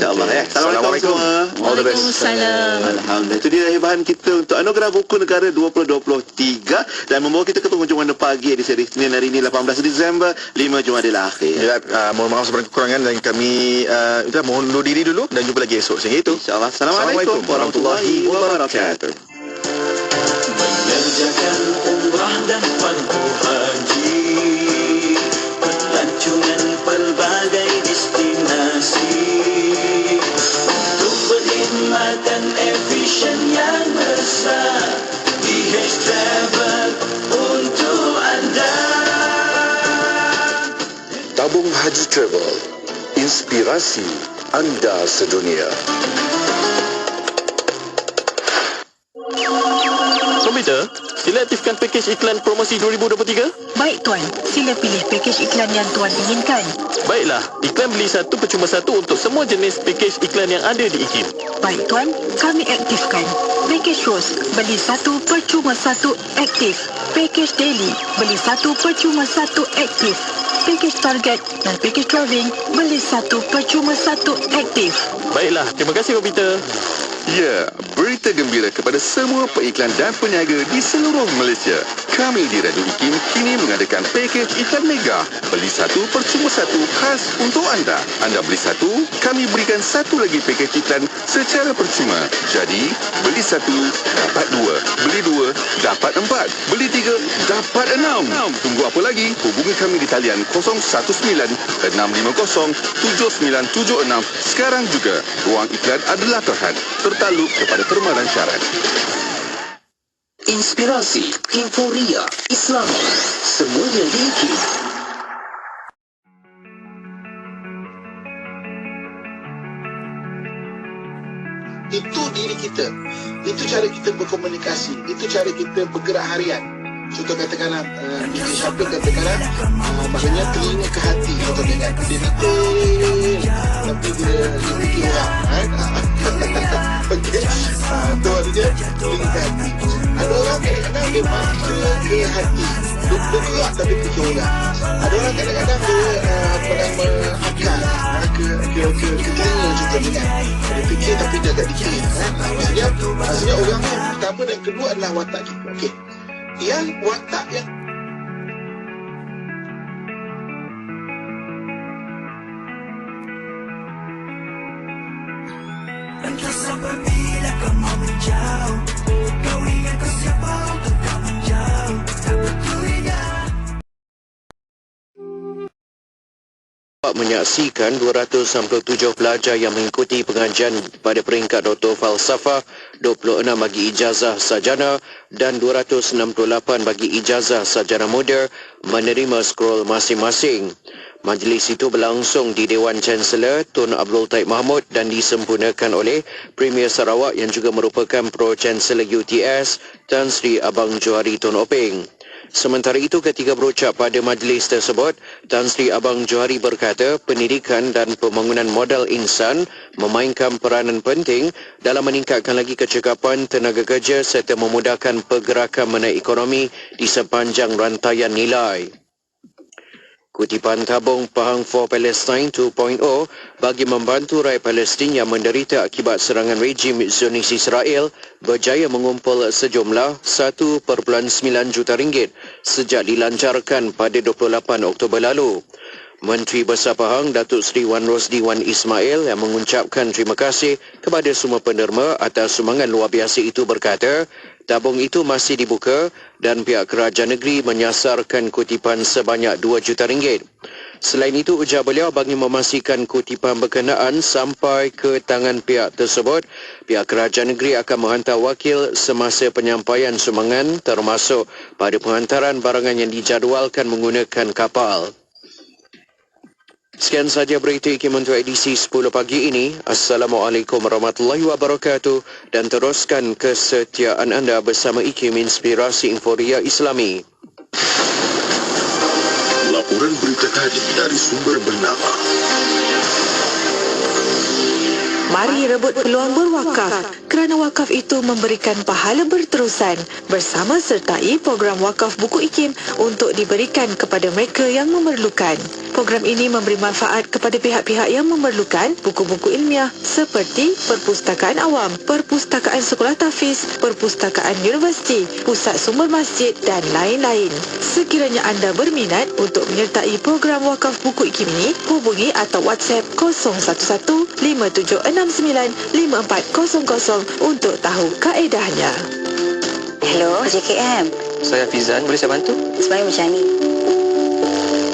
InsyaAllah ya. Assalamualaikum semua. All the best. Waalaikumsalam. Alhamdulillah. Itu dia bahan kita untuk Anugerah Buku Negara 2023 dan membawa kita ke penghujung mana pagi di seri Senin hari ini 18 Disember 5 Jumadil Akhir. Ya, mohon maaf sebarang kekurangan dan kami mohon undur diri dulu dan jumpa lagi esok. Sehingga itu. InsyaAllah. Assalamualaikum warahmatullahi wabarakatuh. Mengerjakan umrah dan fardu haji, pelancongan pelbagai destinasi, untuk berkhidmat dan efisien yang besar. DH Travel untuk anda. Tabung Haji Travel, inspirasi anda sedunia. Komputer, sila aktifkan pakej iklan promosi 2023. Baik Tuan, sila pilih pakej iklan yang Tuan inginkan. Baiklah, iklan beli satu percuma satu untuk semua jenis pakej iklan yang ada di IKIM. Baik Tuan, kami aktifkan. Pakej Rose, beli satu percuma satu aktif. Pakej Daily, beli satu percuma satu aktif. Pakej Target dan pakej Driving, beli satu percuma satu aktif. Baiklah, terima kasih komputer. Ya, berita gembira kepada semua peiklan dan peniaga di seluruh Malaysia. Kami di Radio IKIM kini mengadakan pakej iklan mega. Beli satu percuma satu khas untuk anda. Anda beli satu, kami berikan satu lagi pakej iklan secara percuma. Jadi, beli satu, dapat dua. Beli dua, dapat empat. Beli tiga, dapat enam. Tunggu apa lagi? Hubungi kami di talian 019-650-7976 sekarang juga. Ruang iklan adalah terhad. Tertaluk kepada terma dan syarat. Inspirasi, euforia, Islami, semuanya di IKIM. Itu diri kita. Itu cara kita berkomunikasi. Itu cara kita bergerak harian. Contoh katakanlah, Mr. Syafiq katakanlah, maknanya telinga ke hati. Contoh dengan dia detail, tapi dia fikir orang. Okey. Tu artinya telinga ke hati. Ada orang kadang-kadang dia mata ke hati. Dia gerak tapi fikir orang. Ada orang kadang-kadang dia akal ke telinga contohnya kan. Dia fikir tapi dia agak dikir. Maksudnya orang ni pertama dan kedua adalah watak kita. Okey. Yang watak yang Entah sampai bila kau mau menjauh, kau ingat kau siapa untuk kau menjauh. Tak pedulinya. Menyaksikan 267 pelajar yang mengikuti pengajian pada peringkat Doktor Falsafah, 26 bagi ijazah sarjana dan 268 bagi ijazah sarjana muda menerima scroll masing-masing. Majlis itu berlangsung di Dewan Chancellor Tun Abdul Taib Mahmud dan disempurnakan oleh Premier Sarawak yang juga merupakan Pro-Chancellor UTS Tan Sri Abang Johari Tun Openg. Sementara itu, ketika berucap pada majlis tersebut, Tan Sri Abang Johari berkata pendidikan dan pembangunan modal insan memainkan peranan penting dalam meningkatkan lagi kecekapan tenaga kerja serta memudahkan pergerakan menaik ekonomi di sepanjang rantaian nilai. Kutipan tabung Pahang for Palestine 2.0 bagi membantu rakyat Palestin yang menderita akibat serangan rejim Zionis Israel berjaya mengumpul sejumlah 1.9 juta ringgit sejak dilancarkan pada 28 Oktober lalu. Menteri Besar Pahang Datuk Seri Wan Rosdi Wan Ismail yang mengucapkan terima kasih kepada semua penderma atas sumbangan luar biasa itu berkata, tabung itu masih dibuka dan pihak kerajaan negeri menyasarkan kutipan sebanyak 2 juta ringgit. Selain itu, ujar beliau bagi memastikan kutipan berkenaan sampai ke tangan pihak tersebut, pihak kerajaan negeri akan menghantar wakil semasa penyampaian sumbangan termasuk pada penghantaran barangan yang dijadualkan menggunakan kapal. Sekian saja berita IKIM untuk edisi 10 pagi ini. Assalamualaikum warahmatullahi wabarakatuh dan teruskan kesetiaan anda bersama IKIM Inspirasi Inforia Islami. Laporan berita tadi dari sumber bernama. Mari rebut peluang berwakaf. kerana wakaf itu memberikan pahala berterusan bersama sertai program wakaf buku IKIM untuk diberikan kepada mereka yang memerlukan. Program ini memberi manfaat kepada pihak-pihak yang memerlukan buku-buku ilmiah seperti perpustakaan awam, perpustakaan sekolah tahfiz, perpustakaan universiti, pusat sumber masjid dan lain-lain. Sekiranya anda berminat untuk menyertai program wakaf buku IKIM ini, hubungi atau WhatsApp 011-5769-5400 untuk tahu kaedahnya. Hello, JKM. Saya Fizan, boleh saya bantu? Sebenarnya macam ni.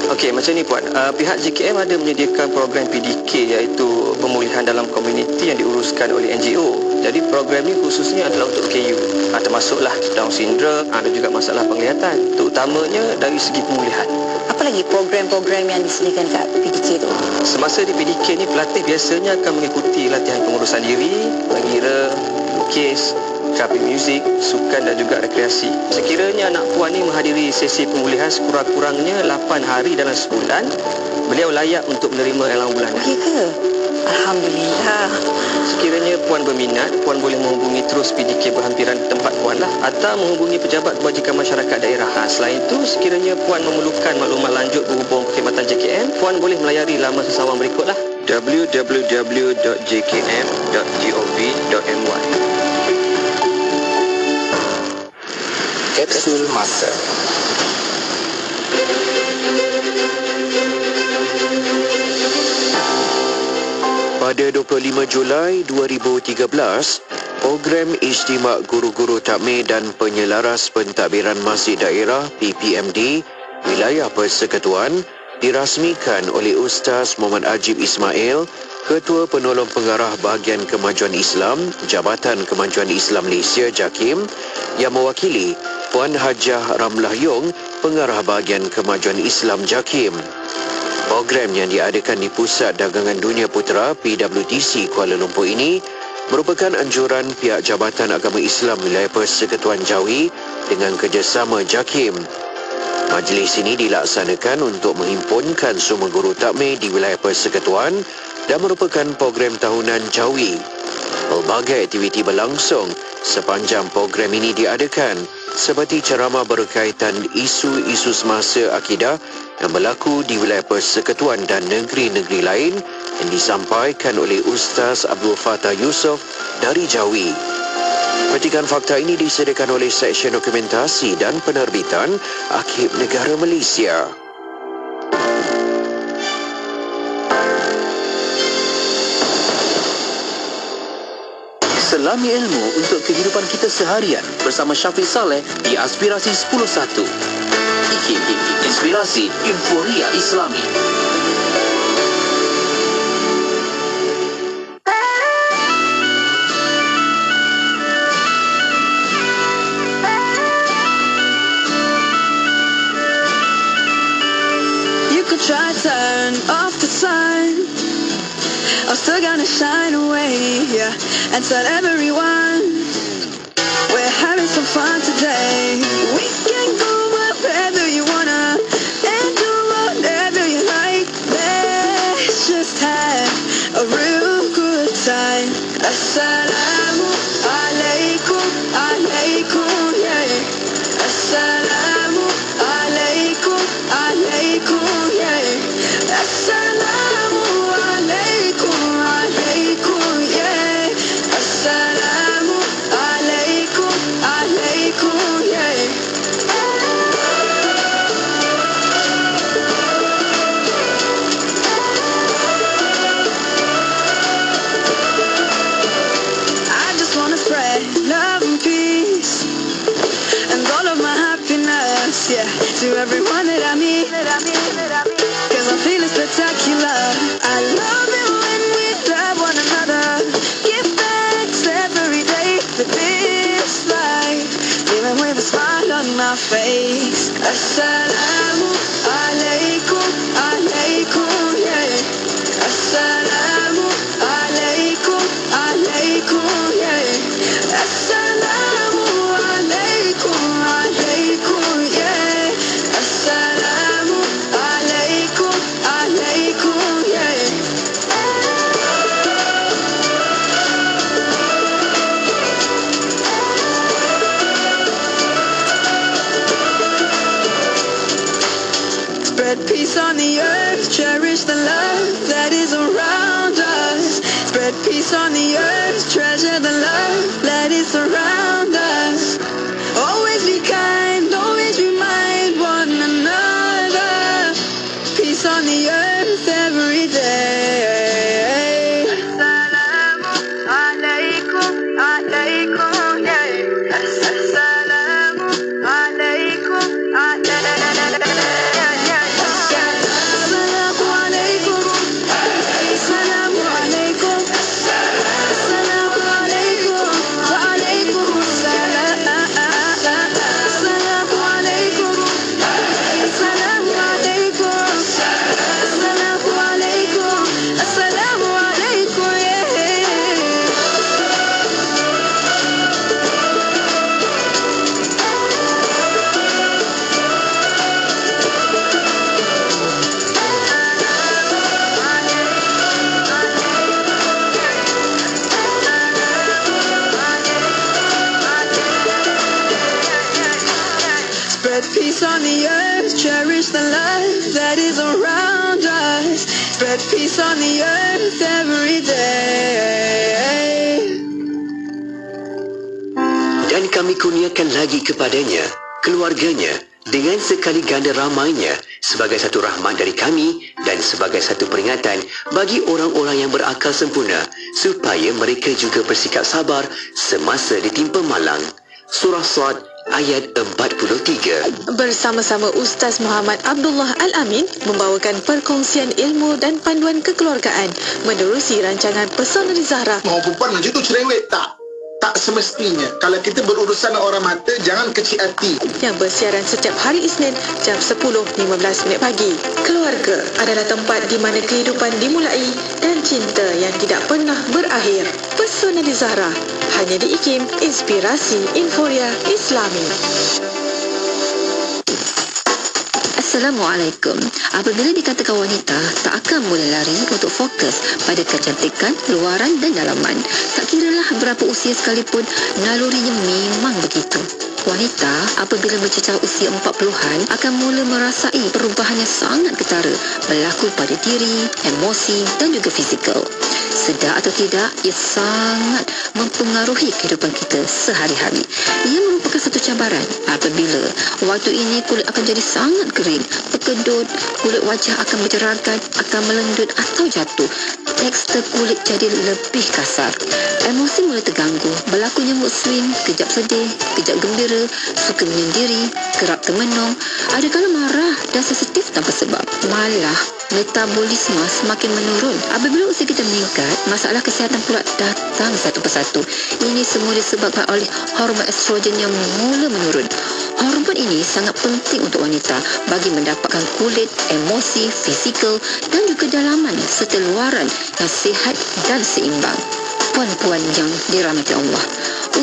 Okey, macam ni Puan. Pihak JKM ada menyediakan program PDK iaitu pemulihan dalam komuniti yang diuruskan oleh NGO. Jadi program ni khususnya adalah untuk KU. Termasuklah Down syndrome, ada juga masalah penglihatan. Terutamanya dari segi pemulihan. Apa lagi program-program yang disediakan kat PDK tu? Semasa di PDK ni, pelatih biasanya akan mengikuti latihan pengurusan diri, mengira, lukis, terapi muzik, sukan dan juga rekreasi. Sekiranya anak puan ni menghadiri sesi pemulihan sekurang-kurangnya 8 hari dalam sebulan, beliau layak untuk menerima allowance bulanan. Okey ke? Alhamdulillah. Sekiranya puan berminat, puan boleh menghubungi terus PDK berhampiran tempat puan lah, atau menghubungi pejabat kebajikan masyarakat daerah. Selain itu, sekiranya puan memerlukan maklumat lanjut berhubung perkhidmatan JKM, puan boleh melayari laman sesawang berikutlah: www.jkm.gov.my. Kapsul masa. Pada 25 Julai 2013, program Ijtimak Guru-Guru Takmir dan Penyelaras Pentadbiran Masjid Daerah PPMD Wilayah Persekutuan dirasmikan oleh Ustaz Muhammad Ajib Ismail, Ketua Penolong Pengarah Bahagian Kemajuan Islam Jabatan Kemajuan Islam Malaysia JAKIM, yang mewakili Puan Hajah Ramlah Yong, Pengarah Bahagian Kemajuan Islam JAKIM. Program yang diadakan di Pusat Dagangan Dunia Putera PWTC Kuala Lumpur ini merupakan anjuran pihak Jabatan Agama Islam Wilayah Persekutuan Jawi dengan kerjasama JAKIM. Majlis ini dilaksanakan untuk menghimpunkan semua guru takmir di wilayah persekutuan dan merupakan program tahunan Jawi. Pelbagai aktiviti berlangsung sepanjang program ini diadakan, seperti ceramah berkaitan isu-isu semasa akidah yang berlaku di wilayah persekutuan dan negeri-negeri lain yang disampaikan oleh Ustaz Abdul Fattah Yusof dari Jawi. Petikan fakta ini disediakan oleh Seksyen Dokumentasi dan Penerbitan Arkib Negara Malaysia. Selami ilmu untuk kehidupan kita seharian bersama Syafiq Saleh di Aspirasi 10.1. IKIM, Inspirasi Inforia Islami. You could try turn off the sun, I'm still gonna shine away, yeah, and tell everyone we're having some fun today. We can go wherever you wanna and do whatever you like. Let's just have a real good time. Assalamu alaikum, alaikum, yeah. Assalamu alaikum, alaikum, yeah. Assalamu alaikum, alaikum, yeah. Assalamu alaikum, alaikum, yeah. I just wanna spread love and peace and all of my happiness, yeah, to everyone that I meet. Cause I'm feeling spectacular. I love it when we love one another. Give thanks every day for this life, living with a smile on my face. Assalamu alaikum, alaikum, yeah. Assalamu alaikum, alaikum, yeah. Assalamu alaikum, alaikum, yeah. Assalamu alaikum, alaikum, yeah. the earth, cherish the love that is around us. Spread peace on the earth, treasure the love that is around us. Always be kind, always remind one another. Peace on the earth every day. Assalamu alaikum, alaikum, yeah. Assalamu alaikum, alaikum. Peace on the earth, cherish the love that is around us. Spread peace on the earth every day. Dan kami kurniakan lagi kepadanya, keluarganya, dengan sekali ganda ramainya sebagai satu rahmat dari kami dan sebagai satu peringatan bagi orang-orang yang berakal sempurna supaya mereka juga bersikap sabar semasa ditimpa malang. Surah Sad ayat 43. Bersama-sama Ustaz Muhammad Abdullah Al-Amin membawakan perkongsian ilmu dan panduan kekeluargaan menerusi rancangan Pesona di Zahra. Mau perempuan macam tu cerewet tak? Tak semestinya. Kalau kita berurusan dengan orang mata, jangan kecil hati. Yang bersiaran setiap hari Isnin jam 10.15 pagi. Keluarga adalah tempat di mana kehidupan dimulai dan cinta yang tidak pernah berakhir. Pesona di Zahra hanya di IKIM Inspirasi Inforia Islami. Assalamualaikum. Apabila dikatakan wanita, tak akan mula lari untuk fokus pada kecantikan, luaran dan dalaman. Tak kiralah berapa usia sekalipun, nalurinya memang begitu. Wanita apabila mencecah usia 40-an akan mula merasai perubahan yang sangat ketara berlaku pada diri, emosi dan juga fizikal. Sedar atau tidak, ia sangat mempengaruhi kehidupan kita sehari-hari. Ia merupakan satu cabaran apabila waktu ini kulit akan jadi sangat kering, berkedut, kulit wajah akan berjerakan, akan melendut atau jatuh. Tekstur kulit jadi lebih kasar. Emosi mula terganggu, berlakunya mood swing, kejap sedih, kejap gembira, suka menyendiri, kerap termenung, ada kala marah dan sensitif tanpa sebab. Malah, metabolisme semakin menurun. Apabila usia kita meningkat, masalah kesihatan pula datang satu persatu. Ini semua disebabkan oleh hormon estrogen yang mula menurun. Hormon ini sangat penting untuk wanita bagi mendapatkan kulit, emosi, fizikal dan juga dalaman serta luaran yang sihat dan seimbang. Puan-puan yang dirahmati Allah,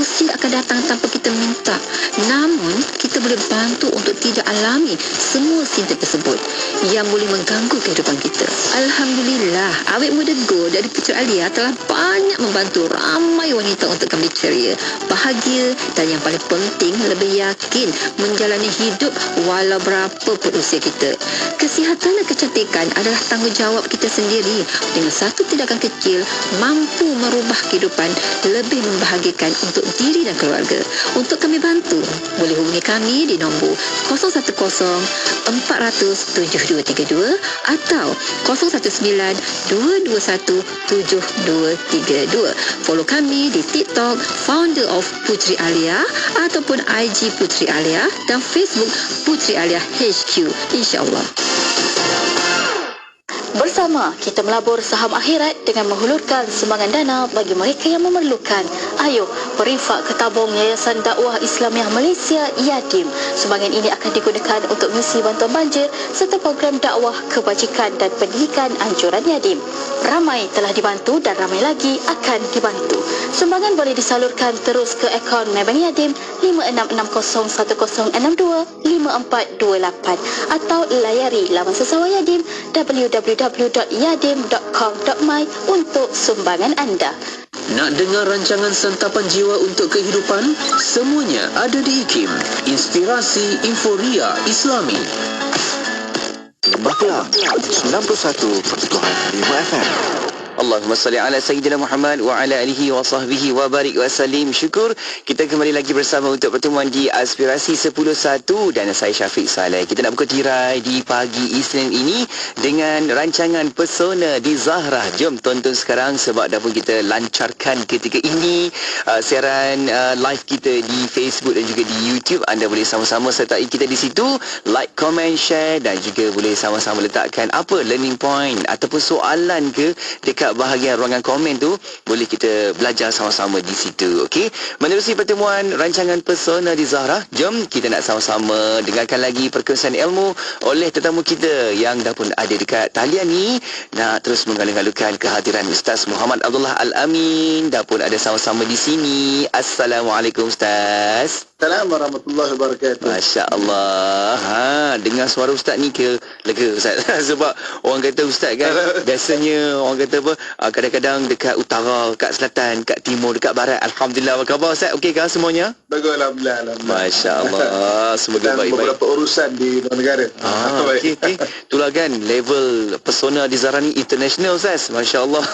usia akan datang tanpa kita minta. Namun, kita boleh bantu untuk tidak alami semua simptom tersebut yang boleh mengganggu kehidupan kita. Alhamdulillah, awet muda Go dari Puteri Alia telah banyak membantu ramai wanita untuk kembali ceria, bahagia dan yang paling penting lebih yakin menjalani hidup walau berapa pun usia kita. Kesihatan dan kecantikan adalah tanggungjawab kita sendiri. Dengan satu tindakan kecil mampu merubah kehidupan lebih membahagiakan untuk diri dan keluarga. Untuk kami bantu, boleh hubungi kami di nombor 010 400 7232 atau 019 221 7232. Follow kami di TikTok Founder of Puteri Alia ataupun IG Puteri Alia dan Facebook Puteri Alia HQ, insya-Allah. Bersama kita melabur saham akhirat dengan menghulurkan sumbangan dana bagi mereka yang memerlukan. Ayo, berinfak ke tabung Yayasan Dakwah Islamiah Malaysia Yatim. Sumbangan ini akan digunakan untuk misi bantuan banjir serta program dakwah kebajikan dan pendidikan anjuran yatim. Ramai telah dibantu dan ramai lagi akan dibantu. Sumbangan boleh disalurkan terus ke akaun Maybank Yatim 566010525428 atau layari laman sesama Yatim www.yadim.com.my untuk sumbangan anda. Nak dengar rancangan santapan jiwa untuk kehidupan? Semuanya ada di IKIM Inspirasi Inforia Islami. Bakhla 91.5 FM. Allahumma salli ala Sayyidina Muhammad wa ala alihi wa sahbihi wa barik wa salim. Syukur kita kembali lagi bersama untuk pertemuan di Aspirasi 10.1 dan saya Syafiq Saleh. Kita nak buka tirai di pagi Isnin ini dengan rancangan Pesona di Zahra. Jom tonton sekarang sebab dah pun kita lancarkan ketika ini siaran live kita di Facebook dan juga di YouTube. Anda boleh sama-sama sertai kita di situ, like, comment, share dan juga boleh sama-sama letakkan apa learning point ataupun soalan ke dekat bahagian ruangan komen tu, boleh kita belajar sama-sama di situ. Okey, menerusi pertemuan rancangan Pesona di Zahra, jom kita nak sama-sama dengarkan lagi perkongsian ilmu oleh tetamu kita yang dah pun ada dekat talian ni. Nak terus mengalu-alukan kehadiran Ustaz Muhammad Abdullah Al-Amin, dah pun ada sama-sama di sini. Assalamualaikum Ustaz. Assalamualaikum warahmatullahi wabarakatuh. Masya Allah. Dengar suara Ustaz ni ke lega Ustaz. Sebab orang kata Ustaz kan, biasanya orang kata apa, kadang-kadang dekat utara, dekat selatan, dekat timur, dekat barat. Alhamdulillah. Apa khabar Ustaz? Okey kah semuanya? Bagus, Alhamdulillah. Masya Allah. Semoga dan baik-baik. beberapa urusan di luar negara. Okey. Itulah kan level Pesona di Zahra ni international Ustaz. Masya Allah.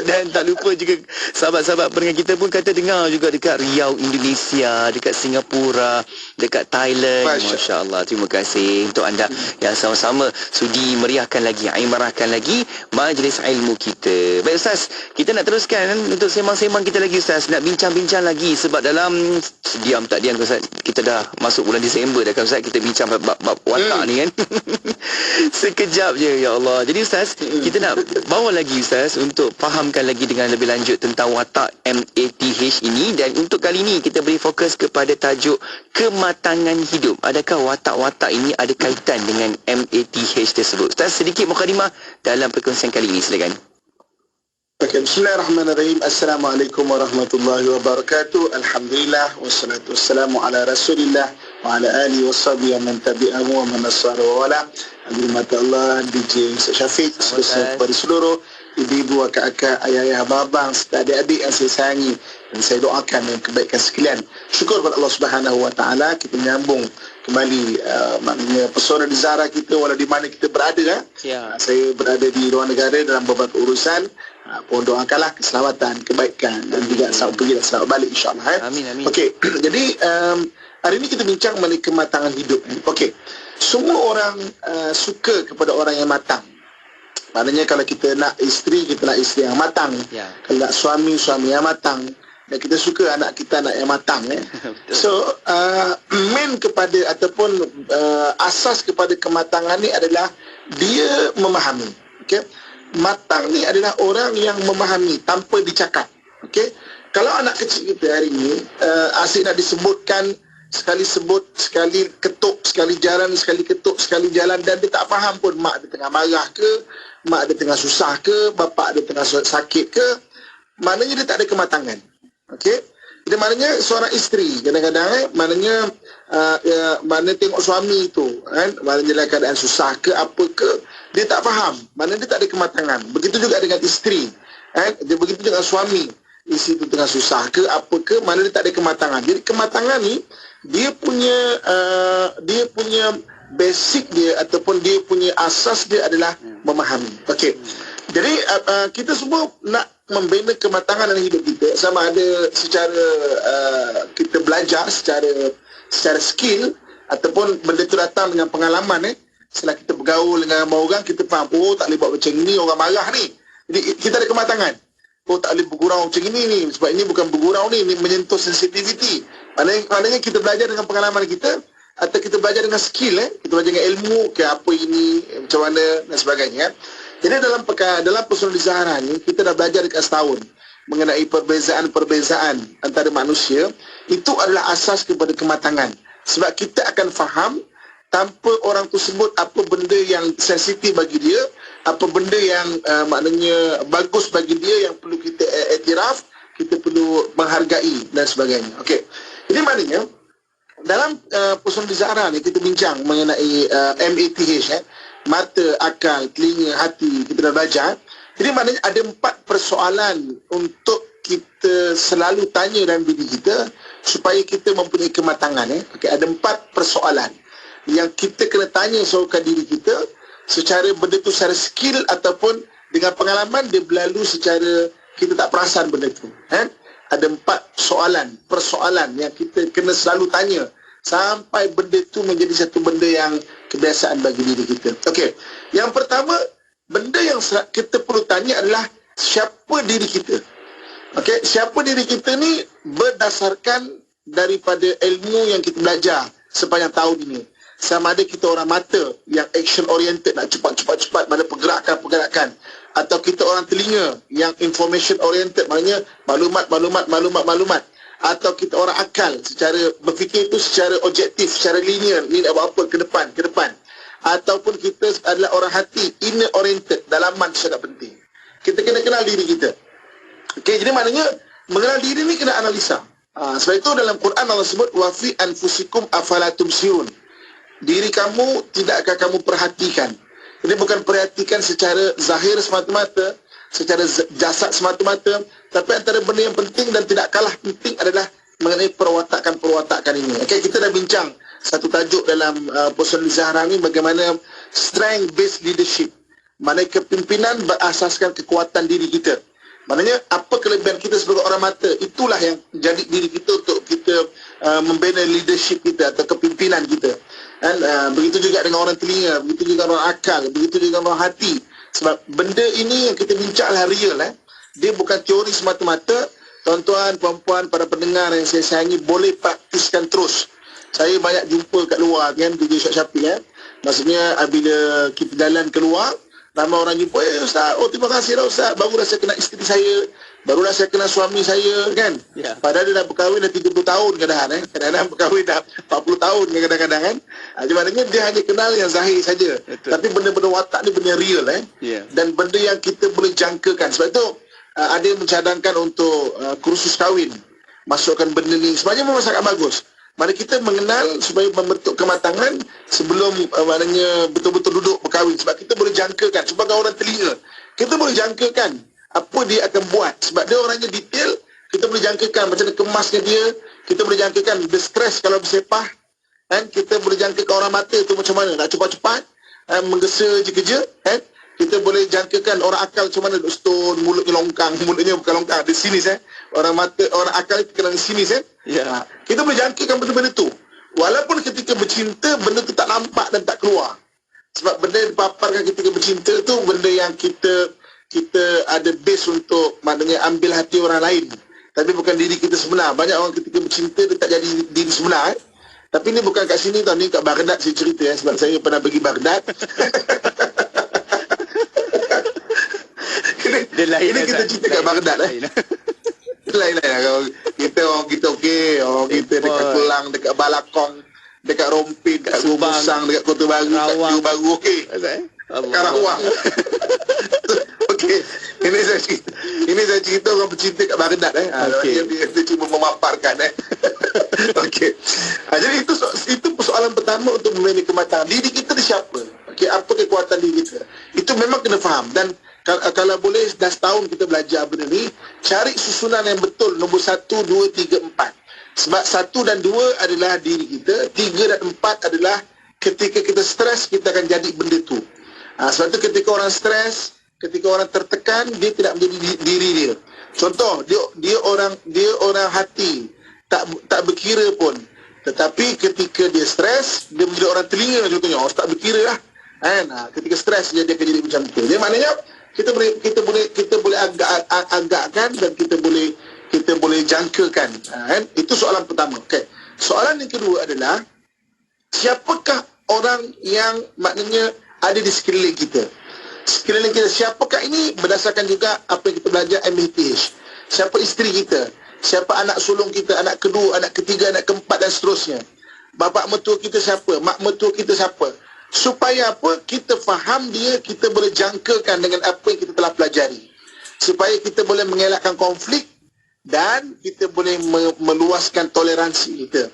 Dan tak lupa juga sahabat-sahabat pendengar kita pun kata dengar juga dekat Riau, Indonesia, dekat Singapura, dekat Thailand. Masya Allah. Terima kasih untuk anda yang sama-sama sudi meriahkan lagi, imarahkan lagi majlis ilmu kita. Baik Ustaz, kita nak teruskan untuk sembang-sembang kita lagi Ustaz. Nak bincang-bincang lagi sebab dalam diam tak diam Ustaz, kita dah masuk bulan Disember dah kan Ustaz. Kita bincang bab watak ni kan. Sekejap je ya Allah. Jadi Ustaz, kita nak bawa lagi Ustaz untuk fahamkan lagi dengan lebih lanjut tentang watak MATH ini. Dan untuk kali ini kita beri fokus kepada tajuk kematangan hidup. Adakah watak-watak ini ada kaitan dengan MATH tersebut? Ustaz, sedikit mukadimah dalam perkongsian kali ini, silakan. Okay, bismillahirrahmanirrahim. Assalamualaikum warahmatullahi wabarakatuh. Alhamdulillah wassalatu wassalamu ala Rasulillah wa ala alihi washabihi wa man tabi'ahu wa man nasara wa wala. Alhamdulillah Allah, DJ Syafiq, kepada seluruh ibu-ibu, akak-akak, ayah-ayah, abang-abang serta adik-adik yang saya sayangi dan saya doakan yang kebaikan sekalian. Syukur kepada Allah Subhanahu wa taala, kita menyambung kembali maknanya Pesona di Zahra kita walau di mana kita berada. Saya berada di luar negara dalam beberapa urusan. Mohon doakanlah keselamatan, kebaikan dan juga selamat pergi dan selamat balik insya-Allah. Amin amin. Okey, jadi hari ini kita bincang mengenai kematangan hidup. Okey. Semua orang suka kepada orang yang matang. Maknanya kalau kita nak isteri, kita nak isteri yang matang. Kalau nak suami, suami yang matang. Dan kita suka anak kita anak yang matang. So, main kepada ataupun asas kepada kematangan ni adalah dia memahami. Okey. Matang ni adalah orang yang memahami tanpa dicakap. Okey. Kalau anak kecil kita hari ni asyik nak disebutkan, sekali sebut, sekali ketuk, sekali jalan, sekali ketuk, sekali jalan, dan dia tak faham pun mak dia tengah marah ke, mak dia tengah susah ke, bapak dia tengah sakit ke, maknanya dia tak ada kematangan. Okey. Jadi maknanya seorang isteri kadang-kadang maknanya mana tengok suami tu kan, maknanya dalam keadaan susah ke apa ke, dia tak faham, maknanya dia tak ada kematangan. Begitu juga dengan isteri kan, dia begitu dengan suami, isteri tu tengah susah ke apa ke, maknanya dia tak ada kematangan. Jadi kematangan ni dia punya basic dia ataupun dia punya asas dia adalah memahami. Okey. Jadi kita semua nak membina kematangan dalam hidup kita, sama ada secara kita belajar secara skill ataupun benda tu datang dengan pengalaman. Setelah kita bergaul dengan ramai orang, kita faham, oh tak boleh buat macam ni, orang marah ni. Jadi kita ada kematangan. Oh tak boleh bergurau macam ini ni, sebab ini bukan bergurau ni, ini menyentuh sensitivity. Maknanya kita belajar dengan pengalaman kita, atau kita belajar dengan skill, kita belajar dengan ilmu, ke apa ini, macam mana dan sebagainya. Jadi dalam Pesona di Zahra ni, kita dah belajar dekat setahun mengenai perbezaan-perbezaan antara manusia. Itu adalah asas kepada kematangan. Sebab kita akan faham tanpa orang tu sebut apa benda yang sensitif bagi dia, apa benda yang maknanya bagus bagi dia, yang perlu kita iktiraf, kita perlu menghargai dan sebagainya. Okey. Jadi maknanya dalam Pesona di Zahra ni kita bincang mengenai MATH, mata, akal, telinga, hati, kita dah belajar. Jadi maknanya ada 4 persoalan untuk kita selalu tanya dalam diri kita supaya kita mempunyai kematangan. Okey, ada 4 persoalan yang kita kena tanya soalkan diri kita secara benda tu secara skill ataupun dengan pengalaman dia berlalu secara kita tak perasan benda tu. Ada 4 persoalan yang kita kena selalu tanya sampai benda tu menjadi satu benda yang kebiasaan bagi diri kita. Okey. Yang pertama, benda yang kita perlu tanya adalah siapa diri kita. Okey, siapa diri kita ni berdasarkan daripada ilmu yang kita belajar sepanjang tahun ini. Sama ada kita orang mata yang action oriented, nak cepat pada pergerakan, atau kita orang telinga yang information oriented, maknanya maklumat, atau kita orang akal secara berfikir itu secara objektif, secara linear, ni nak buat apa ke depan, ataupun kita adalah orang hati inner oriented, dalaman sangat penting. Kita kena kenal diri kita. Okey, jadi maknanya mengenal diri ni kena analisa. Sebab itu dalam Quran Allah sebut wa fi anfusikum afala tubsirun. Diri kamu tidakkah kamu perhatikan? Ini bukan perhatikan secara zahir semata-mata, secara jasad semata-mata, tapi antara benda yang penting dan tidak kalah penting adalah mengenai perwatakan ini. Okey, kita dah bincang satu tajuk dalam Puan Zahra ni, bagaimana strength based leadership. Mana kepimpinan berasaskan kekuatan diri kita. Maknanya apa kelebihan kita sebagai orang mata, itulah yang jadi diri kita untuk kita membina leadership kita atau kepimpinan kita. Dan begitu juga dengan orang telinga, begitu juga orang akal, begitu juga orang hati. Sebab benda ini yang kita bincanglah real. Dia bukan teori semata-mata. Tuan-tuan, puan-puan, para pendengar yang saya sayangi, boleh praktiskan terus. Saya banyak jumpa kat luar kan, DJ Syafiq Maksudnya bila kita jalan keluar, ramai orang jumpa, Ustaz, terima kasih lah Ustaz, barulah saya kenal isteri saya, barulah saya kenal suami saya kan. Padahal dia dah berkahwin dah 30 tahun kadang-kadang kadang-kadang berkahwin dah 40 tahun kadang-kadang kan. Jadi maknanya dia hanya kenal yang zahir saja. Tapi benda-benda watak ni benda real dan benda yang kita boleh jangkakan. Sebab itu ada yang mencadangkan untuk kursus kahwin, masukkan benda ni, sebenarnya memang sangat bagus. Mana kita mengenal supaya membentuk kematangan sebelum maknanya betul-betul duduk berkahwin. Sebab kita boleh jangkakan, sebagai orang telinga, kita boleh jangkakan apa dia akan buat. Sebab dia orangnya detail, kita boleh jangkakan macam mana kemasnya dia, kita boleh jangkakan dia stres kalau bersepah, kan? Kita boleh jangkakan orang mata tu macam mana, nak cepat-cepat, menggesa je kerja, kan? Kita boleh jangkakan orang akal macam mana, duduk stone, mulutnya longkang, mulutnya bukan longkang, di sini orang mata, orang akal itu kena di sini kita boleh jangkakan benda-benda tu. Walaupun ketika bercinta, benda tu tak nampak dan tak keluar. Sebab benda yang dipaparkan ketika bercinta tu benda yang kita ada base untuk maknanya ambil hati orang lain, tapi bukan diri kita sebenar. Banyak orang ketika bercinta dia tak jadi diri sebenar. Tapi ni bukan kat sini tau, ni kat Baghdad saya cerita sebab saya pernah pergi Baghdad. Ini kita cerita kat Baghdad lain-lain kalau kita okey, orang kita dekat Kelang, dekat Balakong, dekat Rompin, dekat Gubusang, dekat Kota Baru, dekat Johor Baru, okey. Karawang. Okey. Ini saya cerita orang bercinta kat Baghdad dia cuma memaparkan okey. Jadi itu persoalan pertama untuk membina kematangan. Diri kita ni siapa? Okey, apa kekuatan diri kita? Itu memang kena faham. Dan kalau boleh dah setahun kita belajar benda ni, cari susunan yang betul, nombor 1, 2, 3, 4. Sebab 1 dan 2 adalah diri kita, 3 dan 4 adalah ketika kita stres, kita akan jadi benda tu. Sebab tu ketika orang stres, ketika orang tertekan, dia tidak menjadi diri dia. Contoh, dia orang hati, tak berkira pun. Tetapi ketika dia stres, dia menjadi orang telinga contohnya. Tak berkira lah. Ketika stres dia akan jadi macam tu. Jadi maknanya kita boleh agakkan dan kita boleh jangkakan. Itu soalan pertama. Okay. Soalan yang kedua adalah siapakah orang yang maknanya ada di sekeliling kita? Sekeliling kita, siapakah ini berdasarkan juga apa yang kita belajar MHTH. Siapa isteri kita? Siapa anak sulung kita, anak kedua, anak ketiga, anak keempat dan seterusnya. Bapa mertua kita siapa? Mak mertua kita siapa? Supaya apa? Kita faham dia, kita boleh jangkakan dengan apa yang kita telah pelajari. Supaya kita boleh mengelakkan konflik dan kita boleh meluaskan toleransi kita.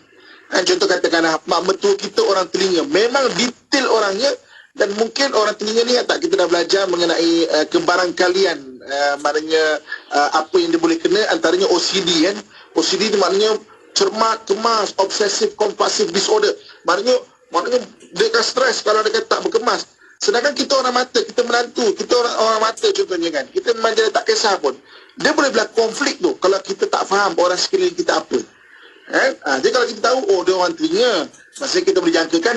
Contoh katakanlah, mak mertua kita orang telinga, memang detail orangnya, dan mungkin orang telinga ni tak kita dah belajar mengenai kebarangkalian, maknanya apa yang dia boleh kena, antaranya OCD kan. OCD ni maknanya cermat, kemas, obsessive compulsive disorder. Maknanya dia akan stres kalau dia tak berkemas. Sedangkan kita orang mata, kita menantu, kita orang mata contohnya kan, kita memang dia tak kisah pun. Dia boleh berlaku konflik tu kalau kita tak faham orang sekeliling kita apa. Kan? Jadi kalau kita tahu, oh dia orang telinga, maksudnya kita boleh jangkakan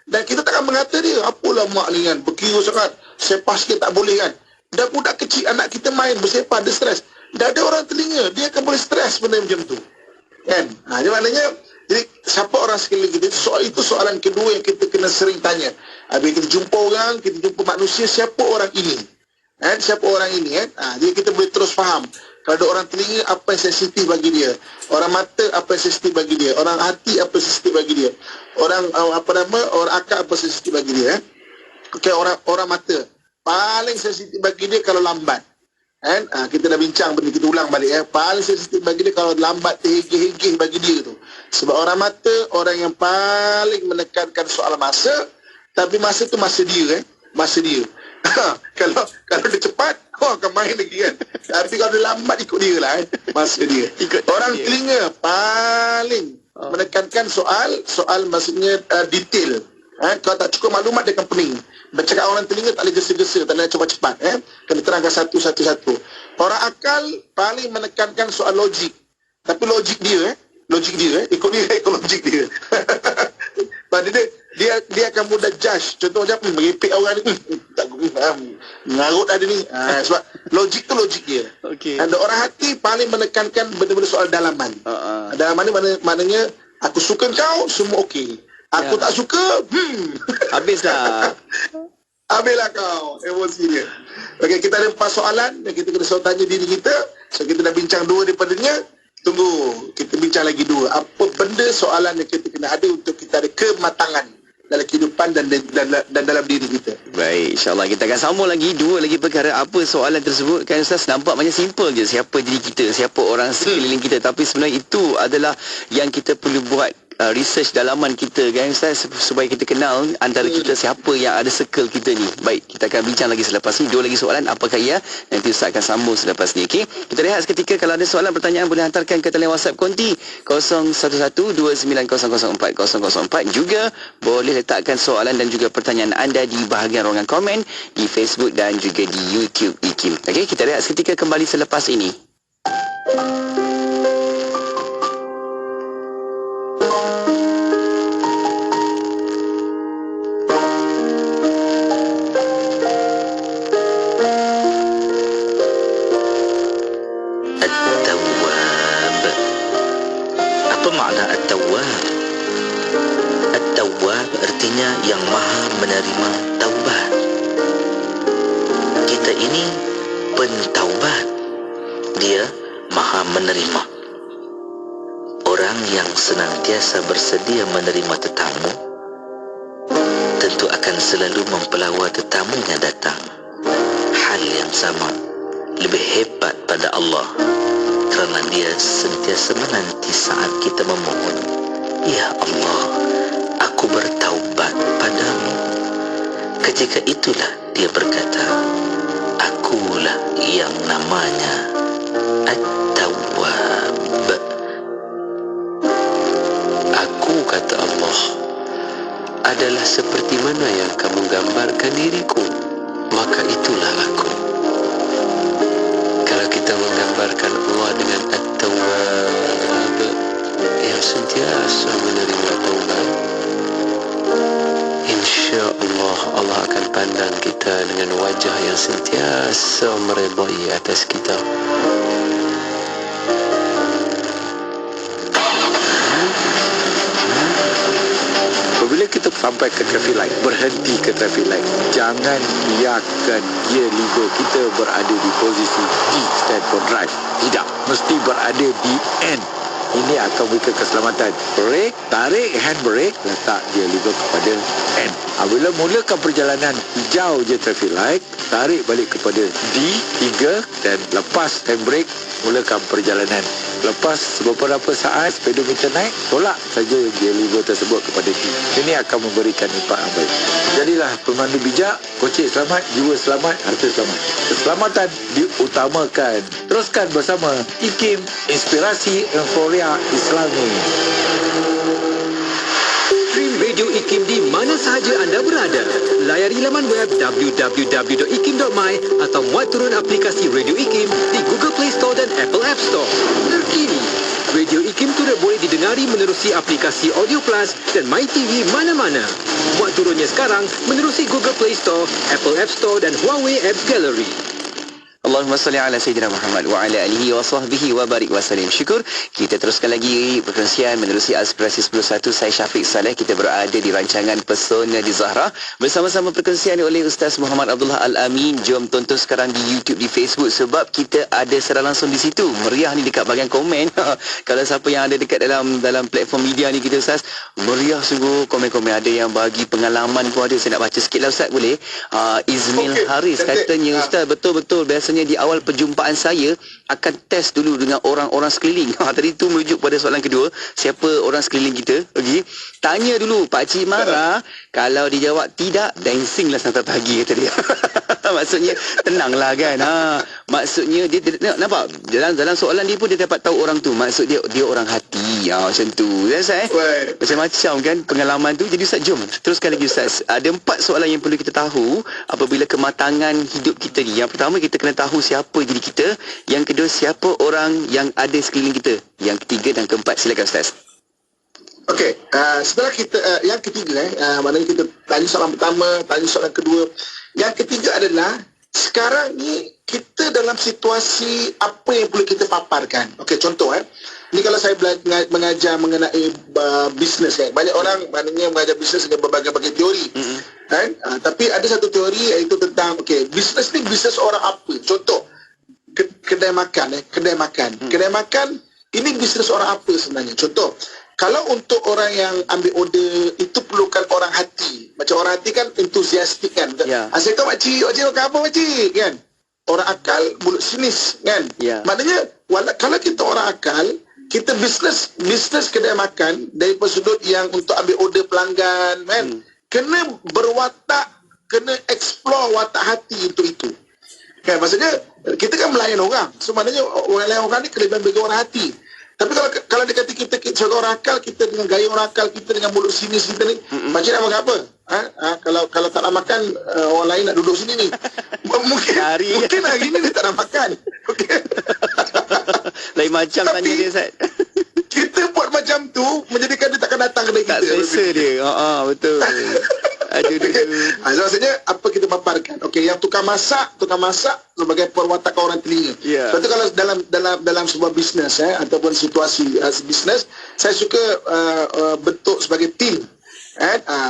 dan kita takkan mengata dia, apalah mak ni kan, berkira sangat, sepas sikit tak boleh kan. Dan budak kecil, anak kita main bersepah, dia stres. Dah ada orang telinga, dia akan boleh stres benda macam tu. Kan? Jadi maknanya, jadi siapa orang sekeliling kita, soal itu soalan kedua yang kita kena sering tanya. Bila kita jumpa orang, kita jumpa manusia, siapa orang ini? Kan? Siapa orang ini? Kan? Jadi kita boleh terus faham. Kalau ada orang telinga, apa yang sensitif bagi dia? Orang mata, apa yang sensitif bagi dia? Orang hati, apa yang sensitif bagi dia? Orang orang akal, apa yang sensitif bagi dia? Okey, orang mata paling sensitif bagi dia kalau lambat. Kan? Kita dah bincang benda, kita ulang balik. Paling sensitif bagi dia kalau lambat, terhegeh-hegeh bagi dia tu. Sebab orang mata, orang yang paling menekankan soal masa, tapi masa tu masa dia. Masa dia. kalau dia cepat, akan main lagi kan. Tapi kalau dia lambat, ikut dia lah. Masa dia. Orang telinga paling menekankan soal maksudnya detail. Kalau tak cukup maklumat, dia akan pening. Bercakap orang telinga tak boleh gesa-gesa, tak boleh cepat-cepat. Kena terangkan satu-satu. Orang akal paling menekankan soal logik. Tapi logik dia, ikut logik dia. Pada dia akan mudah judge. Contoh macam merepek orang ni, tak ngarut ada ni. Sebab logik tu logik dia. Okey. Ada orang hati paling menekankan benda-benda soal dalaman. Dalaman ni maknanya aku suka kau, semua okey. Aku tak suka, Habislah. habislah kau, emosi dia. Okey, kita ada 4 soalan dan kita kena selalu tanya diri kita. So kita dah bincang 2 daripadanya. Tunggu, kita bincang lagi 2. Apa benda soalan yang kita kena ada untuk kita ada kematangan dalam kehidupan dan dalam diri kita. Baik, insyaAllah kita akan sambung lagi 2 lagi perkara. Apa soalan tersebut kan Ustaz? Nampak macam simple je, siapa diri kita, siapa orang sekeliling kita, tapi sebenarnya itu adalah yang kita perlu buat research dalaman kita kan Ustaz, supaya kita kenal antara kita siapa yang ada circle kita ni. Baik, kita akan bincang lagi selepas ni. 2 lagi soalan, apakah ia? Nanti Ustaz akan sambung selepas ni. Okey, kita rehat seketika. Kalau ada soalan pertanyaan boleh hantarkan ke talian WhatsApp Konti 01129004 juga boleh letakkan soalan dan juga pertanyaan anda di bahagian ruangan komen di Facebook dan juga di YouTube IKIM. Okey, kita rehat seketika, kembali selepas ini. Yang maha menerima taubat. Kita ini pentaubat. Dia maha menerima. Orang yang senantiasa bersedia menerima tetamu tentu akan selalu mempelawar tetamunya datang. Hal yang sama, lebih hebat pada Allah, kerana dia sentiasa menanti saat kita memohon, Ya Allah, aku bertaubat padamu. Ketika itulah dia berkata, akulah yang namanya At-Tawwab. Aku, kata Allah, adalah seperti mana yang kamu gambarkan diriku, maka itulah aku. Kalau kita menggambarkan Allah dengan At-Tawwab, yang sentiasa menerima taubat, insya-Allah Allah akan pandang kita dengan wajah yang sentiasa meredai atas kita. Apabila kita sampai ke traffic light, berhenti ke traffic light, jangan biarkan gear lever kita berada di posisi D, stand for drive. Tidak, mesti berada di N. Ini akan berikan keselamatan. Brake, tarik handbrake, letak gear lever kepada N. Apabila mulakan perjalanan, hijau je traffic light, tarik balik kepada D3 dan lepas handbrake, mulakan perjalanan. Lepas beberapa saat speedometer naik, tolak saja gear lever tersebut kepada D. Ini akan memberikan impak yang baik. Jadilah pemandu bijak, kocik selamat, jiwa selamat, harta selamat. Keselamatan diutamakan. Teruskan bersama IKIM, Inspirasi Euforia Islami. Stream Radio IKIM di mana sahaja anda berada. Layari laman web www.ikim.my atau muat turun aplikasi Radio IKIM di Google Play Store dan Apple App Store. Terkini, Radio IKIM turut boleh didengari menerusi aplikasi Audio Plus dan MyTV mana-mana. Muat turunnya sekarang menerusi Google Play Store, Apple App Store dan Huawei Apps Gallery. Allahumma salli ala Sayyidina Muhammad wa ala alihi wa sahbihi wa barik wa salim. Syukur. Kita teruskan lagi perkongsian menerusi Aspirasi 10.1. Saya Syafiq Saleh. Kita berada di rancangan Pesona di Zahra. Bersama-sama perkongsian oleh Ustaz Muhammad Abdullah Al-Amin. Jom tonton sekarang di YouTube, di Facebook. Sebab kita ada secara langsung di situ. Meriah ni dekat bahagian komen. Kalau siapa yang ada dekat dalam platform media ni kita Ustaz, meriah sungguh komen-komen. Ada yang bagi pengalaman pun ada. Saya nak baca sikit lah Ustaz, boleh? Izmil Haris katanya, Ustaz, betul-betul biasanya di awal perjumpaan saya akan test dulu dengan orang-orang sekeliling. Tadi tu merujuk pada soalan kedua, siapa orang sekeliling kita. Okey, tanya dulu pakcik marah, kalau dia jawab tidak, dancing lah sampai pagi kata dia. Maksudnya tenanglah kan. Maksudnya dia nampak dalam soalan dia pun dia dapat tahu orang tu. Maksud dia orang hati. Macam tu. Macam-macam kan pengalaman tu. Jadi Ustaz, jom teruskan lagi Ustaz. Ada 4 soalan yang perlu kita tahu apabila kematangan hidup kita ni. Yang pertama, kita kena tahu siapa diri kita. Yang kedua, siapa orang yang ada sekeliling kita. Yang ketiga dan keempat, silakan Ustaz. Okey, setelah kita yang ketiga maknanya kita tanya soalan pertama, tanya soalan kedua. Yang ketiga adalah sekarang ni kita dalam situasi apa yang perlu kita paparkan. Okey, contoh ni kalau saya mengajar mengenai bisnes kan. Banyak orang maknanya mengajar bisnes dengan berbagai-bagai teori. Kan? Tapi ada satu teori iaitu tentang bisnes ni bisnes orang apa. Contoh kedai makan kedai makan ini bisnes orang apa sebenarnya. Contoh, kalau untuk orang yang ambil order itu perlukan orang hati. Macam orang hati kan entusiastik kan. Saya tahu makcik makan apa makcik kan. Orang akal mulut sinis kan. Maknanya kalau kita orang akal, kita bisnes kedai makan dari sudut yang untuk ambil order pelanggan kan. Kena berwatak, kena explore watak hati untuk itu. Kan, maksudnya kita kan melayan orang. So maknanya melayan orang ni kelebihan bagi orang hati. Tapi kalau dia kata kita sebagai orang akal, kita dengan gaya orang akal, kita dengan mulut sinis kita ni, macam nak makan apa? Kalau tak nak makan, orang lain nak duduk sini ni. Mungkin hari ni dia tak nak makan. Lain macam tapi, tanya dia Ustaz. Kita buat macam tu menjadikan dia takkan datang kedai kita. Tak selesa dia. Betul. Maksudnya apa kita paparkan. Okey, yang tukang masak sebagai perwatakan orang telinga. Sebab tu kalau dalam sebuah bisnes ataupun situasi bisnes, saya suka bentuk sebagai tim.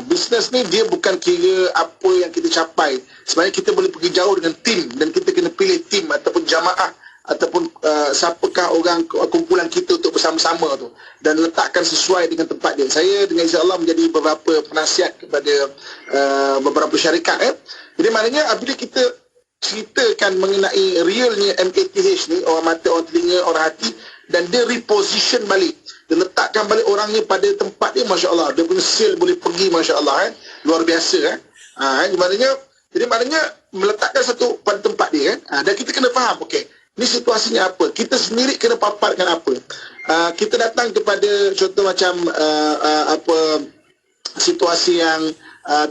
Bisnes ni dia bukan kira apa yang kita capai. Sebenarnya kita boleh pergi jauh dengan tim, dan kita kena pilih tim ataupun jamaah ataupun siapakah orang kumpulan kita untuk bersama-sama tu dan letakkan sesuai dengan tempat dia. Saya dengan insya-Allah menjadi beberapa penasihat kepada beberapa syarikat. Jadi maknanya apabila kita ceritakan mengenai realnya MATH ni, orang mata, orang telinga, orang hati, dan dia reposition balik, dia letakkan balik orangnya pada tempat dia, masya-Allah, dia punya sale boleh pergi, masya-Allah, luar biasa. Jadi maknanya meletakkan satu pada tempat dia dan kita kena faham, ni situasinya apa, kita sendiri kena paparkan apa. Kita datang kepada contoh macam situasi yang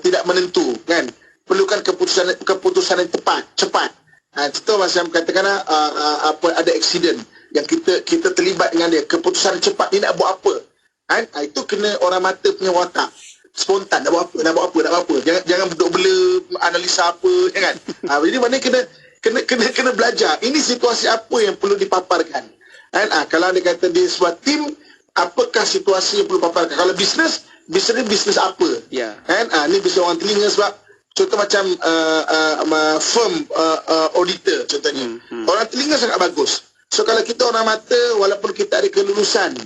tidak menentu kan, perlukan keputusan yang cepat. Contoh macam katakanlah ada aksiden yang kita terlibat dengan dia, keputusan cepat ni nak buat apa itu kena orang mata punya watak spontan, nak buat apa. Jangan duduk bela analisa apa, jangan. Jadi mana kena belajar. Ini situasi apa yang perlu dipaparkan. Kalau dia kata dia sebuah tim, apakah situasi yang perlu paparkan. Kalau bisnes ni bisnes apa. Ni bisnes orang telinga. Sebab contoh macam firm auditor contohnya, orang telinga sangat bagus. So kalau kita orang mata, walaupun kita ada kelulusan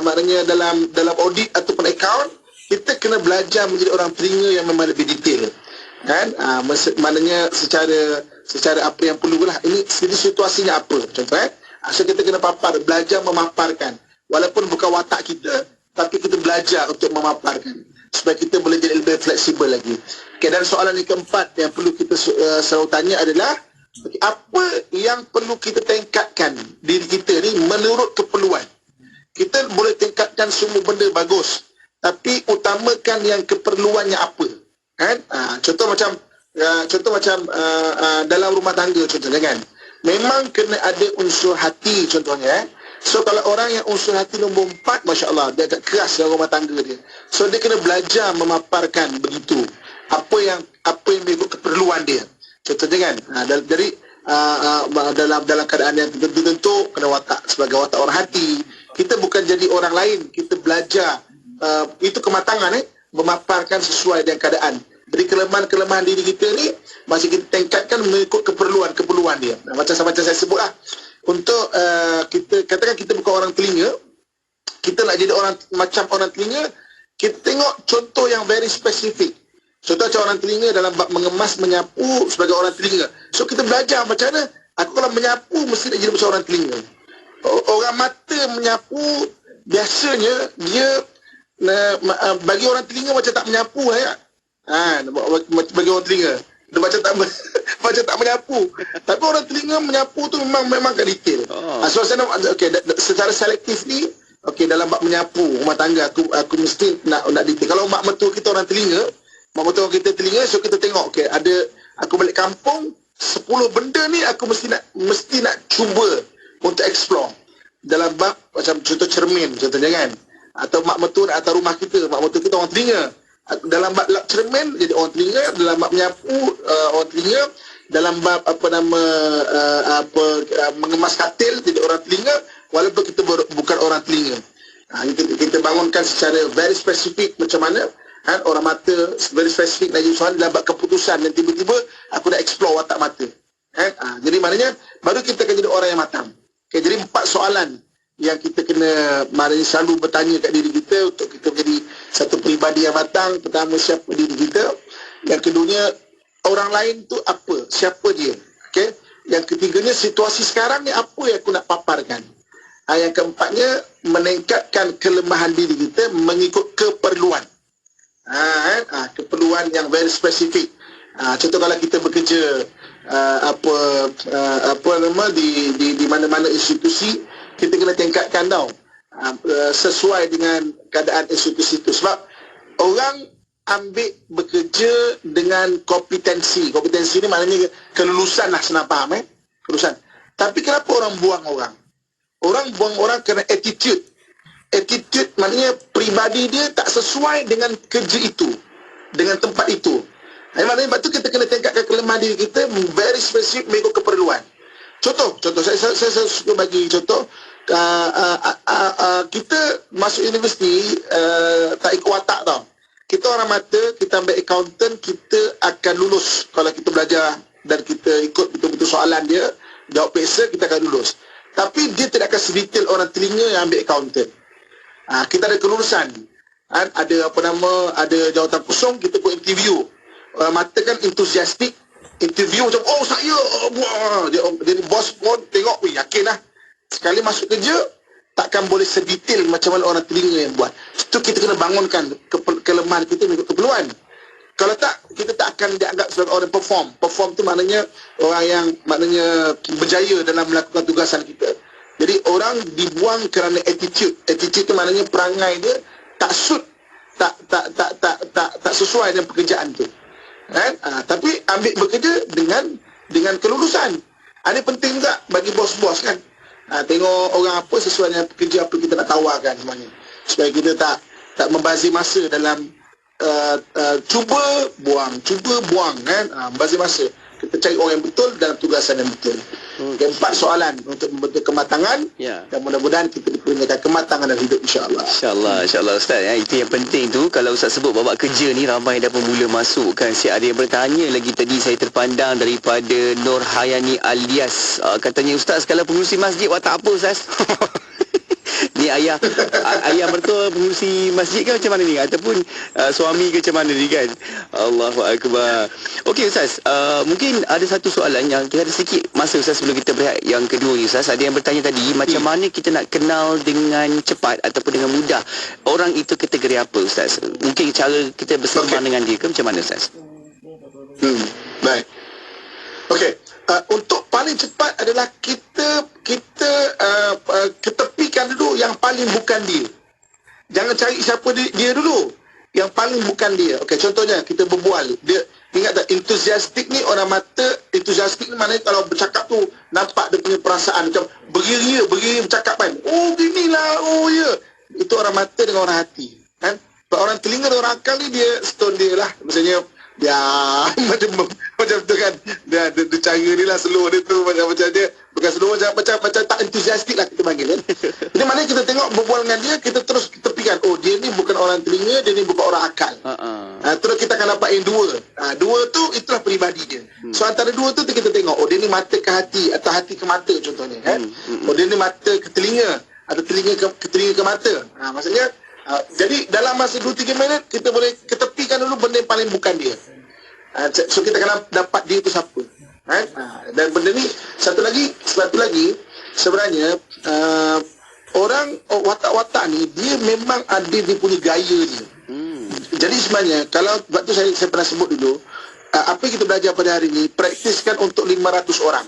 maknanya dalam audit ataupun account, kita kena belajar menjadi orang telinga yang memang lebih detail kan. Maknanya secara apa yang perlu lah, ini situasinya apa contoh so kita kena belajar memaparkan, walaupun bukan watak kita, tapi kita belajar untuk memaparkan supaya kita boleh jadi lebih fleksibel lagi. Dan soalan yang keempat yang perlu kita selalu tanya adalah apa yang perlu kita tingkatkan diri kita ni menurut keperluan. Kita boleh tingkatkan semua benda bagus, tapi utamakan yang keperluannya apa, kan? Contoh macam dalam rumah tangga contohnya, kan, memang kena ada unsur hati contohnya. So kalau orang yang unsur hati nombor 4, Masya Allah, dia agak keras dalam rumah tangga dia. So dia kena belajar memaparkan begitu apa yang mengikut keperluan dia. Contohnya, kan, dari dalam keadaan yang tertentu kena watak sebagai watak orang hati. Kita bukan jadi orang lain, kita belajar itu kematangan, memaparkan sesuai dengan keadaan. Jadi kelemahan diri kita ni masih kita tingkatkan mengikut keperluan dia. Macam saya sebut lah, untuk kita katakan kita bukan orang telinga, kita nak jadi macam orang telinga, kita tengok contoh yang very spesifik. Contoh macam orang telinga dalam bab mengemas, menyapu sebagai orang telinga. So kita belajar macam mana aku kalau menyapu mesti nak jadi macam orang telinga. Orang mata menyapu biasanya dia bagi orang telinga macam tak menyapu ya. Bagi orang telinga dia macam tak menyapu. Tapi orang telinga menyapu tu memang kan detail. So saya secara selektif ni, dalam bab menyapu rumah tangga aku mesti nak detail. Kalau mak mertua kita orang telinga, so kita tengok, ada aku balik kampung 10 benda ni aku mesti nak cuba untuk explore. Dalam bab macam contoh cermin contohnya, kan, atau mak mertua nak atas rumah kita, mak mertua kita orang telinga. Dalam bab lap cermin jadi orang telinga, dalam bab menyapu orang telinga, dalam bab mengemas katil jadi orang telinga, walaupun kita bukan orang telinga. Kita bangunkan secara very spesifik macam mana, kan, orang mata very spesifik lagi soalan dalam bab keputusan, dan tiba-tiba aku dah explore watak mata, kan. Jadi maknanya baru kita akan jadi orang yang matang. Jadi 4 soalan yang kita kena maknanya selalu bertanya kat diri kita untuk kita menjadi satu peribadi yang matang. Pertama, siapa diri kita. Yang keduanya, orang lain tu apa, siapa dia. Yang ketiganya, situasi sekarang ni apa yang aku nak paparkan. Yang keempatnya, meningkatkan kelemahan diri kita mengikut keperluan. Keperluan yang very spesifik. Contoh kalau kita bekerja di mana-mana institusi, kita kena tingkatkan sesuai dengan keadaan institusi itu. Sebab orang ambil bekerja dengan kompetensi. Kompetensi ni maknanya kelulusan lah, senang faham, kelulusan. Tapi kenapa orang buang orang? Orang buang orang kerana attitude. Attitude maknanya peribadi dia tak sesuai dengan kerja itu, dengan tempat itu. Maknanya sebab tu kita kena tingkatkan kelemahan diri kita very spesifik mengikut keperluan. Contoh saya suka bagi contoh. Kita masuk universiti tak ikut watak tau. Kita orang mata, kita ambil accountant, kita akan lulus. Kalau kita belajar dan kita ikut betul-betul soalan dia, jawab peksa, kita akan lulus. Tapi dia tidak akan sedetail orang telinga yang ambil accountant. Kita ada kelulusan, ada ada jawatan kosong, kita buat interview. Orang mata kan enthusiastic, interview macam saya dia bos pun tengok, yakin lah. Sekali masuk kerja, takkan boleh sedetail macam mana orang telinga yang buat. Itu kita kena bangunkan kelemahan kita mengikut keperluan. Kalau tak, kita tak akan dianggap sebagai orang perform. Perform tu maknanya orang yang berjaya dalam melakukan tugasan kita. Jadi orang dibuang kerana attitude. Attitude tu maknanya perangai dia tak suit, tak sesuai dengan pekerjaan tu. Kan? Tapi ambil bekerja dengan kelulusan. Ini penting juga bagi bos-bos, kan. Tengok orang apa sesuai dengan pekerja apa kita nak tawarkan semuanya. Supaya kita tak membazir masa dalam cuba buang, kan. Membazir masa. Kita cari orang yang betul dalam tugasan yang betul. 4 soalan untuk membentuk kematangan, dan mudah-mudahan kita dikurniakan kematangan dalam hidup, insya-Allah. InsyaAllah Ustaz, Itu yang penting tu. Kalau Ustaz sebut babak kerja ni, ramai dah pemula masuk, kan. Ada yang bertanya lagi tadi, saya terpandang daripada Nur Hayani alias katanya, Ustaz, kalau pengurusi masjid watak apa, Ustaz? Ni ayah mertua pengurusi masjid ke macam mana ni, ataupun suami ke macam mana ni, kan. Allahu Akbar. Okey Ustaz, mungkin ada satu soalan yang kita ada sedikit masa, Ustaz, sebelum kita berehat yang kedua ni, Ustaz. Ada yang bertanya tadi, macam mana kita nak kenal dengan cepat ataupun dengan mudah orang itu kategori apa, Ustaz? Mungkin cara kita bersama dengan dia ke macam mana, Ustaz? Baik. Okey, untuk paling cepat adalah kita ketepikan dulu yang paling bukan dia. Jangan cari siapa dia dulu. Yang paling bukan dia. Okey, contohnya kita berbual. Dia ingat tak, enthusiastic ni orang mata, enthusiastic ni maknanya kalau bercakap tu nampak dia punya perasaan macam beria bercakap kan. Oh ginilah, oh ya. Itu orang mata dengan orang hati. Kan? Orang telinga dan orang akal ni dia stone dia lah. Maksudnya dia macam tu kan. Dia cara dia lah, slow dia tu macam dia bukan slow, macam tak entusiastik lah kita panggil kan. Jadi maknanya kita tengok berbual dengan dia, kita terus tepikan, oh dia ni bukan orang telinga, dia ni bukan orang akal. Terus kita akan dapat yang dua. Dua tu itulah peribadi dia. So antara dua tu kita tengok, oh dia ni mata ke hati atau hati ke mata contohnya kan. Oh dia ni mata ke telinga atau telinga ke mata. Maksudnya jadi dalam masa 2-3 minit kita boleh ketepikan dulu benda yang paling bukan dia. So kita akan dapat dia tu siapa. Dan benda ni satu lagi sebenarnya orang watak-watak ni dia memang ada dia punya gaya dia. Jadi sebenarnya kalau waktu saya pernah sebut dulu, apa yang kita belajar pada hari ni praktiskan untuk 500 orang.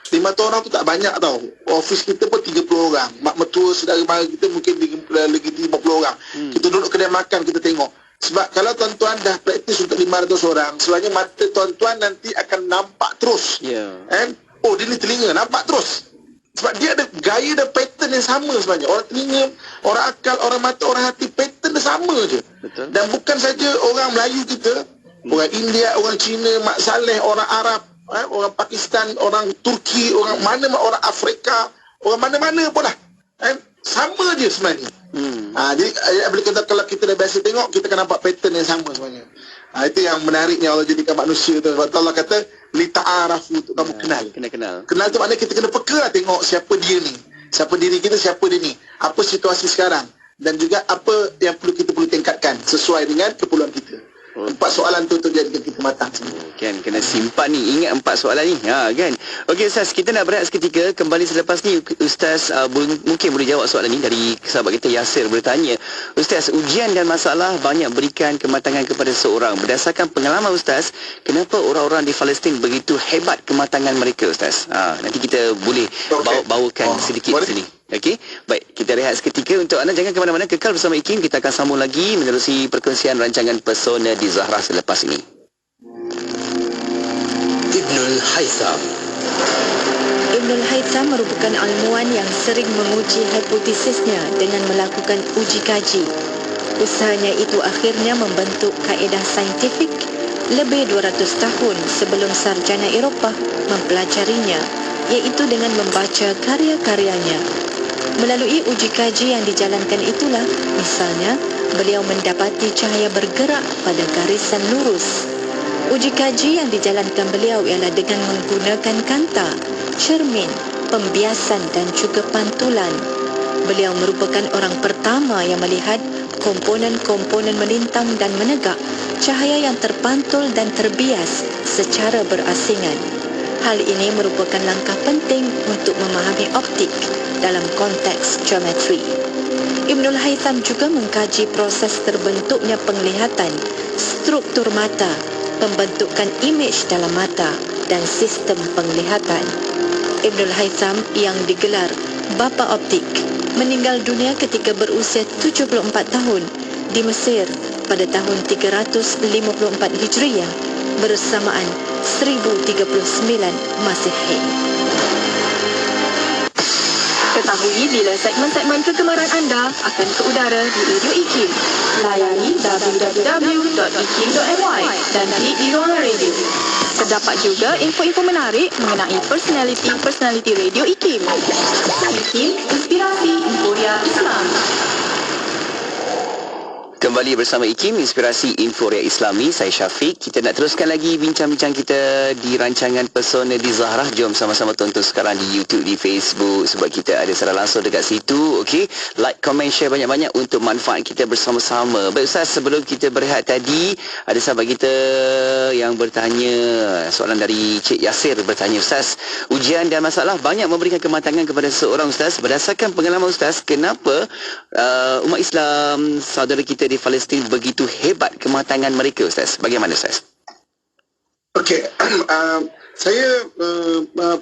500 orang tu tak banyak tau. Office kita pun 30 orang. Mak mertua saudara mara kita mungkin lagi 50 orang. Kita duduk kedai makan, kita tengok. Sebab kalau tuan-tuan dah praktis untuk 500 orang, sebenarnya mata tuan-tuan nanti akan nampak terus. And, oh dia ni telinga, nampak terus. Sebab dia ada gaya dan pattern yang sama sebenarnya. Orang telinga, orang akal, orang mata, orang hati, pattern dia sama je. Betul. Dan bukan saja orang Melayu kita, orang India, orang Cina, Mak Saleh, orang Arab, orang Pakistan, orang Turki, orang mana-mana, orang Afrika, orang mana-mana pun lah. Sama je sebenarnya. Jadi kalau kita dah biasa tengok, kita akan nampak pattern yang sama sebenarnya. Itu yang menariknya Allah jadikan manusia tu. Sebab Allah kata lita'arafu, untuk kamu kenal. Kenal tu maknanya kita kena peka lah tengok siapa dia ni, siapa diri kita, siapa dia ni, apa situasi sekarang, dan juga apa yang kita perlu tingkatkan sesuai dengan keperluan kita. 4 soalan tu jadikan kita matang semua. Kan kena simpan ni, ingat 4 soalan ni. Kan. Okey Ustaz, kita nak berehat seketika. Kembali selepas ni Ustaz mungkin boleh jawab soalan ni dari sahabat kita Yasir bertanya. Ustaz, ujian dan masalah banyak berikan kematangan kepada seorang. Berdasarkan pengalaman Ustaz, kenapa orang-orang di Palestin begitu hebat kematangan mereka Ustaz? Nanti kita boleh bawakan sedikit di sini. Okey, baik, kita rehat seketika. Untuk anda jangan ke mana-mana, kekal bersama IKIM. Kita akan sambung lagi menerusi perkongsian rancangan Pesona di Zahra selepas ini. Ibnul Haytham. Ibnul Haytham merupakan ilmuwan yang sering menguji hipotesisnya dengan melakukan uji kaji. Usahanya itu akhirnya membentuk kaedah saintifik lebih 200 tahun sebelum sarjana Eropah mempelajarinya, iaitu dengan membaca karya-karyanya. Melalui uji kaji yang dijalankan itulah, misalnya, beliau mendapati cahaya bergerak pada garisan lurus. Uji kaji yang dijalankan beliau ialah dengan menggunakan kanta, cermin, pembiasan dan juga pantulan. Beliau merupakan orang pertama yang melihat komponen-komponen melintang dan menegak, cahaya yang terpantul dan terbias secara berasingan. Hal ini merupakan langkah penting untuk memahami optik dalam konteks geometri. Ibnul Haytham juga mengkaji proses terbentuknya penglihatan, struktur mata, pembentukan imej dalam mata dan sistem penglihatan. Ibnul Haytham yang digelar Bapa Optik meninggal dunia ketika berusia 74 tahun di Mesir pada tahun 354 Hijriah bersamaan 1039 Masihi. Ketahui bila segmen-segmen kegemaran anda akan ke udara di Radio IKIM. Layari www.ikim.my dan klik di ruangan radio. Terdapat juga info-info menarik mengenai personaliti Radio IKIM. IKIM, inspirasi Inforia Islam. Kembali bersama IKIM, Inspirasi Inforia Islami. Saya Syafiq. Kita nak teruskan lagi bincang-bincang kita di rancangan Pesona di Zahra. Jom sama-sama tonton sekarang di YouTube, di Facebook, sebab kita ada secara langsung dekat situ. Okey, like, komen, share banyak-banyak untuk manfaat kita bersama-sama. Baik Ustaz, sebelum kita berehat tadi, ada sahabat kita yang bertanya, soalan dari Cik Yasir bertanya, Ustaz, ujian dan masalah banyak memberikan kematangan kepada seseorang Ustaz. Berdasarkan pengalaman Ustaz, kenapa umat Islam, saudara kita di Palestin begitu hebat kematangan mereka Ustaz? Bagaimana Ustaz? Okey, Saya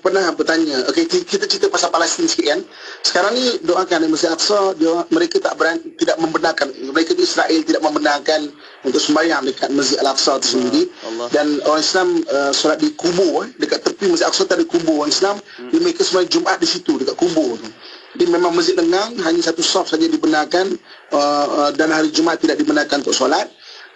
pernah bertanya, okey, kita cerita pasal Palestin sikit kan. Sekarang ni doakan di Masjid Aqsa, mereka tidak membenarkan, mereka di Israel tidak membenarkan untuk sembahyang dekat Masjid Al-Aqsa itu sendiri. Dan orang Islam solat di kubur, dekat tepi Masjid Aqsa ada kubur orang Islam, mereka sembahyang Jumaat di situ dekat kubur tu. Jadi memang masjid lengang, hanya satu saf saja dibenarkan, dan hari Jumaat tidak dibenarkan untuk solat.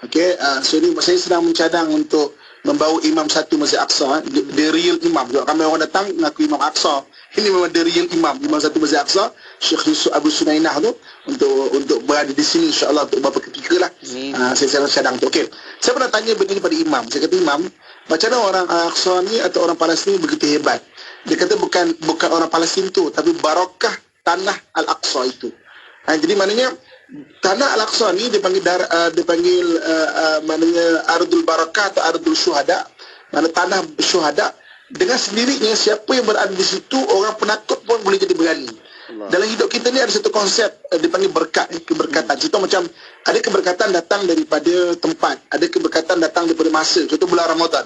Okey, so ini saya sedang mencadang untuk membawa imam satu Masjid Aqsa, the real imam. Sebab ramai orang datang mengaku Imam Aqsa. Ini memang the real imam satu Masjid Aqsa, Syekh Yusuf Abu Sunainah tu, untuk berada di sini insya-Allah untuk beberapa ketika lah. Saya cadang tu. Okey. Saya pernah tanya begini pada imam. Saya kata, imam, macam mana orang Aqsa ni atau orang Palestin begitu hebat? Dia kata bukan orang Palestin tu, tapi barakah tanah Al-Aqsa itu. Jadi maknanya tanah Al-Aqsa ni dipanggil maknanya Ardul Barakah atau Ardul Syuhada, mana tanah syuhada. Dengan sendirinya siapa yang berada di situ, orang penakut pun boleh jadi berani. Dalam hidup kita ni ada satu konsep dipanggil berkat, keberkatan. Contoh macam ada keberkatan datang daripada tempat, ada keberkatan datang daripada masa. Contoh bulan Ramadan.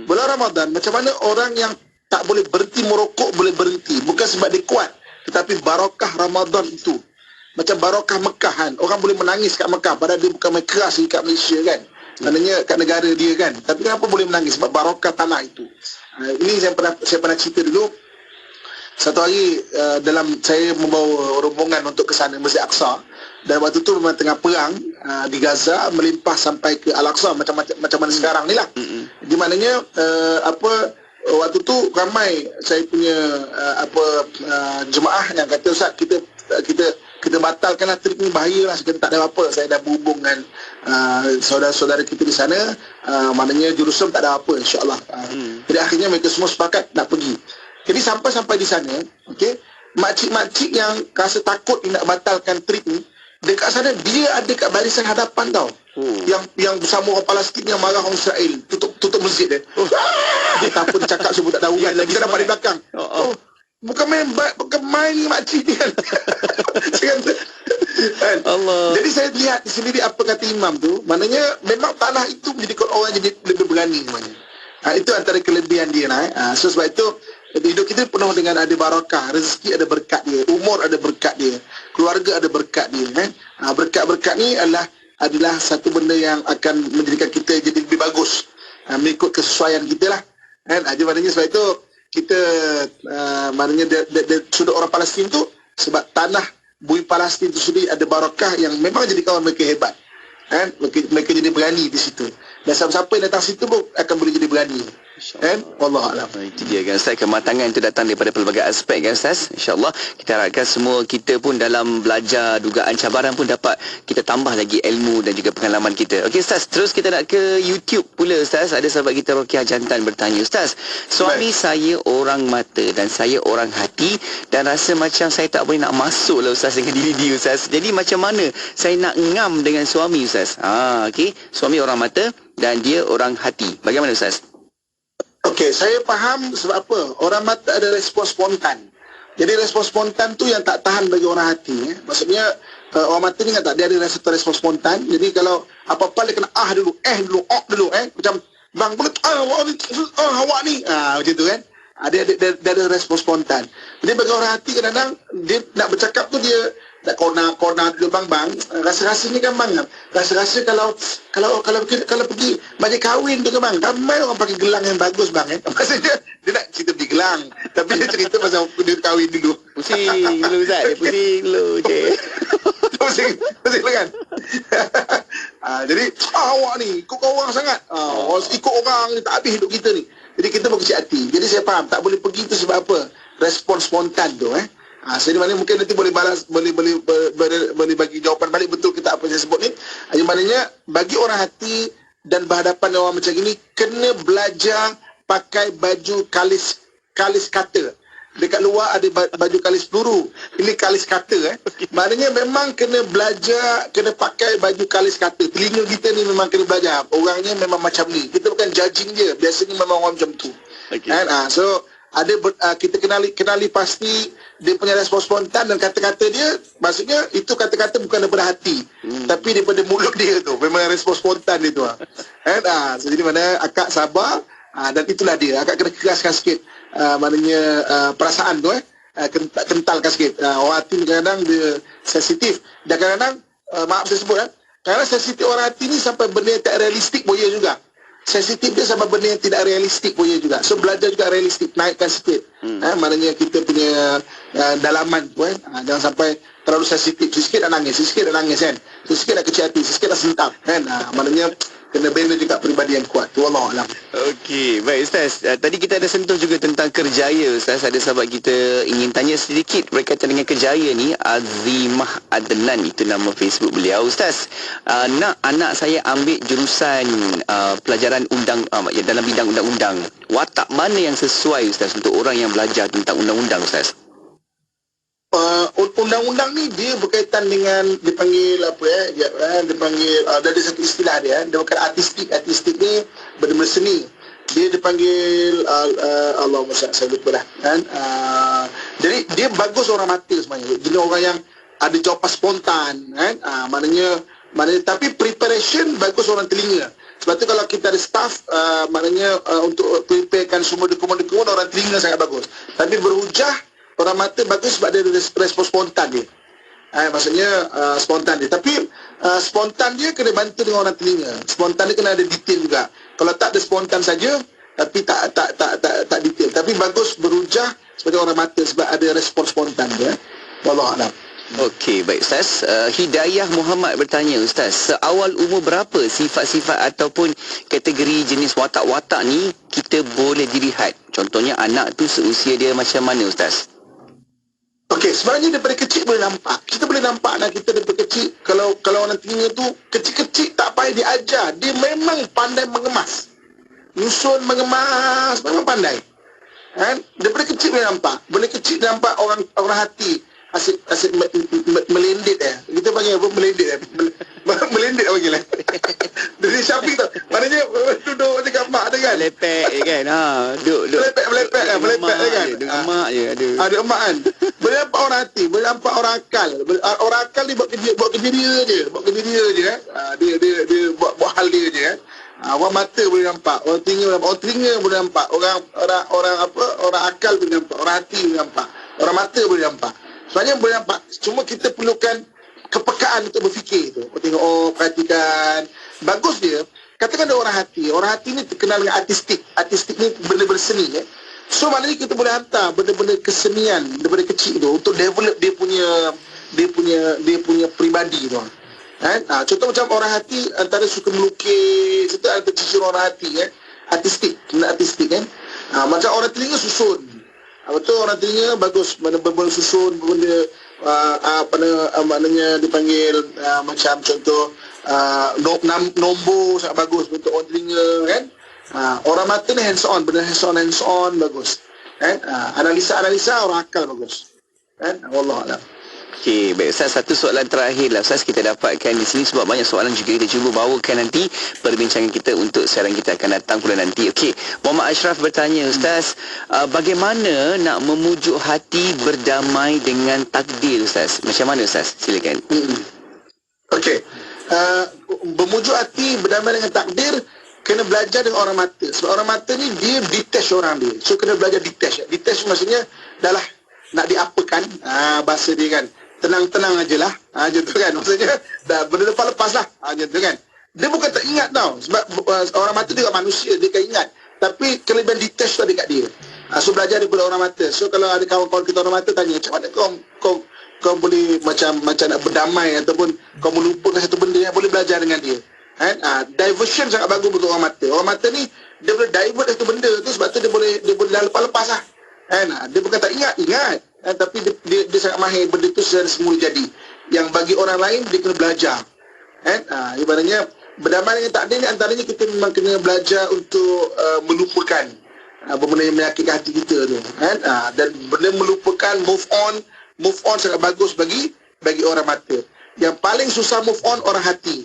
Bulan Ramadan, macam mana orang yang tak boleh berhenti merokok boleh berhenti, bukan sebab dia kuat, tetapi barakah Ramadan itu. Macam barakah Mekah kan, orang boleh menangis kat Mekah padahal dia bukan main keras kat Malaysia kan, maknanya kat negara dia kan, tapi kenapa boleh menangis? Sebab barakah tanah itu. Ini saya pernah cerita dulu. Satu hari saya membawa rombongan untuk ke sana Masjid Aqsa, dan waktu tu memang tengah perang di Gaza, melimpah sampai ke Al-Aqsa macam mana sekarang ni lah. Di maknanya waktu tu ramai saya punya jemaah yang kata, Ustaz, kita batalkanlah trip ni, bahayalah. Saya kata tak ada apa, saya dah berhubung dengan saudara-saudara kita di sana, maknanya jurusan tak ada apa, insya-Allah. Jadi akhirnya mereka semua sepakat nak pergi. Jadi sampai di sana, okey, makcik-makcik yang rasa takut nak batalkan trip ni, dekat sana dia ada kat barisan hadapan tau. Yang bersama orang Palestin yang marah orang Israel, tutup masjid dia. Dia tak apa, dia cakap semua tak tahu kan. Kita dapat di belakang. Bukan main makcik ni kan. Allah. Jadi saya lihat sendiri apa kata imam tu, maknanya memang tanah itu menjadikan orang jadi lebih berani semuanya. Itu antara kelebihan dia lah. So sebab itu hidup kita penuh dengan ada barakah, rezeki ada berkat dia, umur ada berkat dia, keluarga ada berkat dia kan. Berkat-berkat ni adalah satu benda yang akan menjadikan kita jadi lebih bagus, mengikut kesesuaian kita lah kan. Jadi maknanya sebab itu kita maknanya sudut orang Palestin tu, sebab tanah bumi Palestin itu sendiri ada barakah yang memang jadi kawan mereka hebat kan. Mereka jadi berani di situ, dan siapa-siapa yang datang situ pun akan boleh jadi berani kan. Wallahualam. Itu dia kan Ustaz, kematangan itu datang daripada pelbagai aspek kan Ustaz. InsyaAllah kita harapkan semua kita pun dalam belajar dugaan cabaran pun dapat kita tambah lagi ilmu dan juga pengalaman kita. Okey Ustaz, terus kita nak ke YouTube pula Ustaz. Ada sahabat kita Rokiah Jantan bertanya, Ustaz, suami saya orang mata dan saya orang hati, dan rasa macam saya tak boleh nak masuk lah Ustaz dengan diri dia Ustaz. Jadi macam mana saya nak ngam dengan suami Ustaz? Okey, suami orang mata dan dia orang hati. Bagaimana Ustaz? Okey, saya faham sebab apa. Orang mata ada respon spontan. Jadi respon spontan tu yang tak tahan bagi orang hati. Maksudnya orang mata ni kan tak, dia ada respon spontan. Jadi kalau apa-apa dia kena dulu, dulu, macam bang boleh awak ni. Macam tu kan. Dia ada respon spontan. Jadi bagi orang hati kadang-kadang dia nak bercakap tu dia tak corner dulu bang, rasa-rasanya kan bang, rasa kalau pergi majlis kahwin tu kan bang, ramai orang pakai gelang yang bagus bang maksudnya dia nak cerita pergi gelang, tapi dia cerita pasal dia kahwin dulu. Pusing dulu Ustaz, dia pusing dulu cik. pusing kan. Jadi awak ni ikut orang sangat, ikut orang ni tak habis hidup kita ni. Jadi kita berkecil hati. Jadi saya faham tak boleh pergi tu sebab apa, respon spontan tu jadi maknanya mungkin nanti boleh balas, boleh bagi jawapan balik betul kita apa yang saya sebut ni. Jadi maknanya bagi orang hati dan berhadapan orang macam ini, kena belajar pakai baju kalis kata. Dekat luar ada baju kalis peluru, ini kalis kata Maknanya memang kena belajar, kena pakai baju kalis kata. Telinga kita ni memang kena belajar. Orangnya memang macam ni. Kita bukan judging dia. Biasanya memang orang macam tu. So kita kenali pasti dia punya respon spontan dan kata-kata dia, maksudnya itu kata-kata bukan daripada hati, tapi daripada mulut dia tu. Memang respon spontan dia tu. Jadi mana akak sabar, Dan itulah dia, agak kena keraskan sikit maknanya perasaan tu kentalkan sikit. Orang hati ni kadang-kadang dia sensitif, dan kadang-kadang maaf saya sebut kadang sensitif orang hati ni sampai benda yang tak realistik boleh juga. Sensitif dia sama benda yang tidak realistik punya juga. So belajar juga realistik, naikkan sikit. Maknanya kita punya dalaman tu jangan sampai terlalu sensitif. Sikit dah nangis, sikit dah nangis kan. Sikit dah kecil hati, sikit dah sentak kan. Maknanya kena bina juga peribadi yang kuat. Tu Wallahualam. Okey, baik Ustaz. Tadi kita ada sentuh juga tentang kerjaya Ustaz. Ada sahabat kita ingin tanya sedikit berkaitan dengan kerjaya ni. Azimah Adnan, itu nama Facebook beliau. Ustaz, nak anak saya ambil jurusan pelajaran dalam bidang undang-undang. Watak mana yang sesuai Ustaz untuk orang yang belajar tentang undang-undang Ustaz? Undang-undang ni dia berkaitan dengan dipanggil dipanggil ada satu istilah dia bukan artistik ni benda-benda seni. Dia dipanggil Allahumma saya lupa dah kan. Jadi dia bagus orang mata sebenarnya. Jadi orang yang ada jawapan spontan kan. Maknanya tapi preparation bagus orang telinga. Sebab tu kalau kita ada staff maknanya untuk preparekan semua dokumen-dokumen, orang telinga sangat bagus. Tapi berhujah orang mata bagus sebab dia ada respon spontan dia. Maksudnya spontan dia. Tapi spontan dia kena bantu dengan orang telinga. Spontan dia kena ada detail juga. Kalau tak ada spontan saja tapi tak detail. Tapi bagus berhujah sebagai orang mata sebab ada respon spontan dia. Wallahualam. Okey, baik Ustaz. Hidayah Muhammad bertanya, Ustaz, seawal umur berapa sifat-sifat ataupun kategori jenis watak-watak ni kita boleh dilihat? Contohnya anak tu seusia dia macam mana Ustaz? Okey, sebenarnya daripada kecil boleh nampak. Kita boleh nampak anak kita daripada kecil. Kalau orang telinga tu kecil-kecil tak payah diajar. Dia memang pandai mengemas. Nyusun mengemas, memang pandai. Kan? Daripada kecil boleh nampak. Boleh kecil nampak orang hati. Asyik melendit Kita panggil apa? Melendit melendit panggil Dari Syafiq tu. Maknanya duduk dekat mak tu kan. Melepek je kan. Duduk melepek kan. Duduk emak je ada emak kan. Boleh nampak orang hati, boleh nampak orang akal. Orang akal ni buat kerja dia je kan. Dia buat hal dia je kan. Orang mata boleh nampak, orang telinga boleh nampak, orang akal boleh nampak, orang hati boleh nampak, orang mata boleh nampak. Sebenarnya boleh nampak, cuma kita perlukan kepekaan untuk berfikir tu. Tengok, perhatikan. Bagus dia, katakan ada orang hati ni terkenal dengan artistik. Artistik ni benda berseni So maknanya kita boleh hantar benda-benda kesenian daripada kecil tu untuk develop dia punya peribadi tu. Kan? Contoh macam orang hati antara suka melukis, itu ada ciri orang hati artistik kan. Macam orang telinga susun. Betul, orang telinga bagus benda-benda susun, benda maknanya dipanggil macam contoh nombor sangat bagus untuk orang telinga kan. Orang mata ni hands on, benda hands on bagus kan. Analisa orang akal bagus kan. Wallahualam. Okey, baik Ustaz, satu soalan terakhir lah Ustaz kita dapatkan di sini sebab banyak soalan juga kita cuba bawakan nanti perbincangan kita untuk siaran kita akan datang pula nanti. Okey, Muhammad Ashraf bertanya Ustaz, bagaimana nak memujuk hati berdamai dengan takdir Ustaz? Macam mana Ustaz? Silakan. Okey, memujuk hati berdamai dengan takdir kena belajar dengan orang mata. Sebab orang mata ni dia detach orang dia. So kena belajar detach. Detach maksudnya dah lah nak diapakan, bahasa dia kan. Tenang-tenang ajalah. Macam tu kan. Maksudnya dah benda lepas lah. Macam tu kan. Dia bukan tak ingat tau. Sebab orang mata dia manusia, dia kan ingat. Tapi kelebihan detach tu ada kat dia. So belajar daripada orang mata. So kalau ada kawan-kawan kita orang mata tanya, macam mana kau boleh macam nak berdamai ataupun kau melupakan satu benda yang boleh belajar dengan dia. Diversion sangat bagus untuk orang mata. Orang mata ni dia boleh divert satu benda tu sebab tu dia boleh dah lepas-lepas lah. Dia bukan tak ingat tapi dia sangat mahir benda tu secara semula jadi. Yang bagi orang lain dia kena belajar. Ibaratnya berdamai dengan takdir ni antaranya kita memang kena belajar untuk melupakan benda yang menyakitkan hati kita tu dan benda melupakan, move on sangat bagus bagi orang mata. Yang paling susah move on orang hati.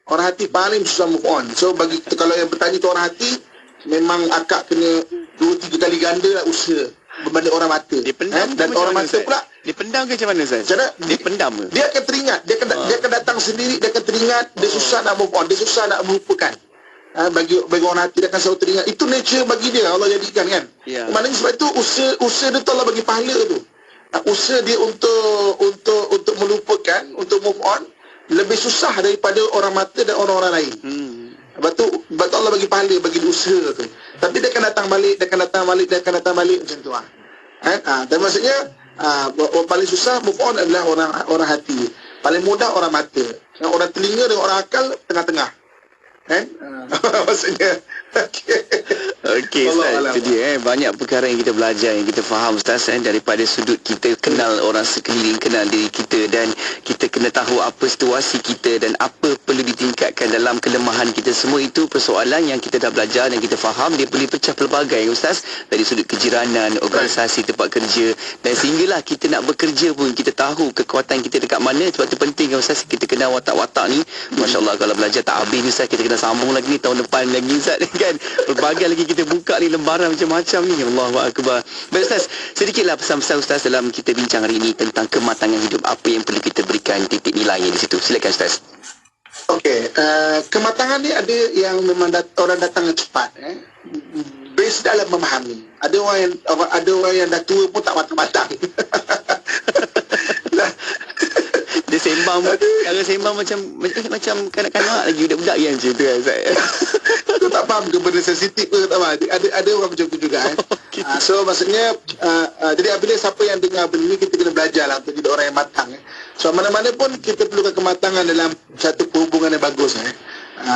Orang hati paling susah move on. So bagi kita, kalau yang bertanya tu orang hati, memang akak kena 2-3 kali ganda lah usaha berbanding orang mata. Dipendam dan orang mata pula dipendam ke macam mana Ustaz? Dipendam ke? Dia akan teringat, dia akan datang sendiri, dia akan teringat, dia susah nak move on, dia susah nak melupakan. bagi orang hati dia akan selalu teringat. Itu nature bagi dia, Allah jadikan kan. Maknanya sebab itu usaha dia tu Allah bagi pahala tu. Usaha dia untuk melupakan, untuk move on lebih susah daripada orang mata dan orang-orang lain. Sebab tu Allah bagi pahala, bagi usaha tu. Tapi dia akan datang balik macam tu dan maksudnya paling susah move on adalah orang hati. Paling mudah orang mata. Orang telinga dengan orang akal tengah-tengah. Kan? Maksudnya Okey Ustaz, itu dia banyak perkara yang kita belajar, yang kita faham Ustaz daripada sudut kita kenal orang sekeliling, kenal diri kita, dan kita kena tahu apa situasi kita dan apa perlu ditingkatkan dalam kelemahan kita. Semua itu persoalan yang kita dah belajar dan kita faham, dia boleh pecah pelbagai Ustaz, dari sudut kejiranan, organisasi tempat kerja, dan sehinggalah kita nak bekerja pun kita tahu kekuatan kita dekat mana. Sebab tu penting Ustaz, kita kenal watak-watak ni. Masya-Allah, kalau belajar tak habis Ustaz, kita kena sambung lagi ni tahun depan lagi Ustaz kan. Pelbagai lagi kita buka ni lembaran macam-macam ni. Allahu akbar. Baik Ustaz, sedikitlah pesan-pesan Ustaz dalam kita bincang hari ini tentang kematangan hidup. Apa yang perlu kita berikan titik nilainya di situ? Silakan Ustaz. Okey, kematangan ni ada yang memang orang datang cepat base dalam memahami. Ada orang yang dah tua pun tak matang-matang. Dia sembang macam kanak-kanak lagi, budak-budak yang macam tu kan Ustaz. Aku tak faham ke benda sensitif ke tak faham. Ada orang macam tu juga so maksudnya jadi apabila siapa yang dengar benda ni, kita kena belajar lah untuk jadi orang yang matang so mana-mana pun kita perlukan kematangan dalam satu hubungan yang bagus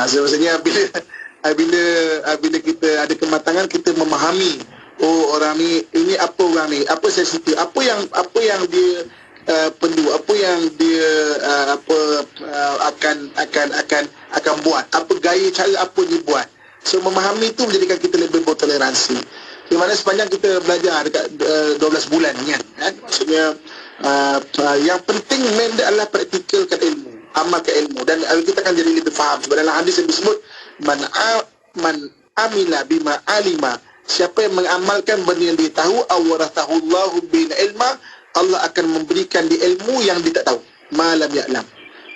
so maksudnya apabila kita ada kematangan, kita memahami orang ni, ini apa orang ni, apa sensitif, apa yang dia perlu, apa yang dia akan buat, apa gaya cara apa dia buat. So memahami itu menjadikan kita lebih bertoleransi. Di mana sepanjang kita belajar dekat 12 bulan ni kan, maksudnya yang penting adalah praktikalkan ilmu, amalkan ilmu, dan kita akan jadi lebih faham. Sebab dalam hadis yang disebut man amila bima alima, siapa yang mengamalkan benda yang dia tahu, awarathahullahu bil ilma, Allah akan memberikan dia ilmu yang dia tak tahu, malam ya'lam.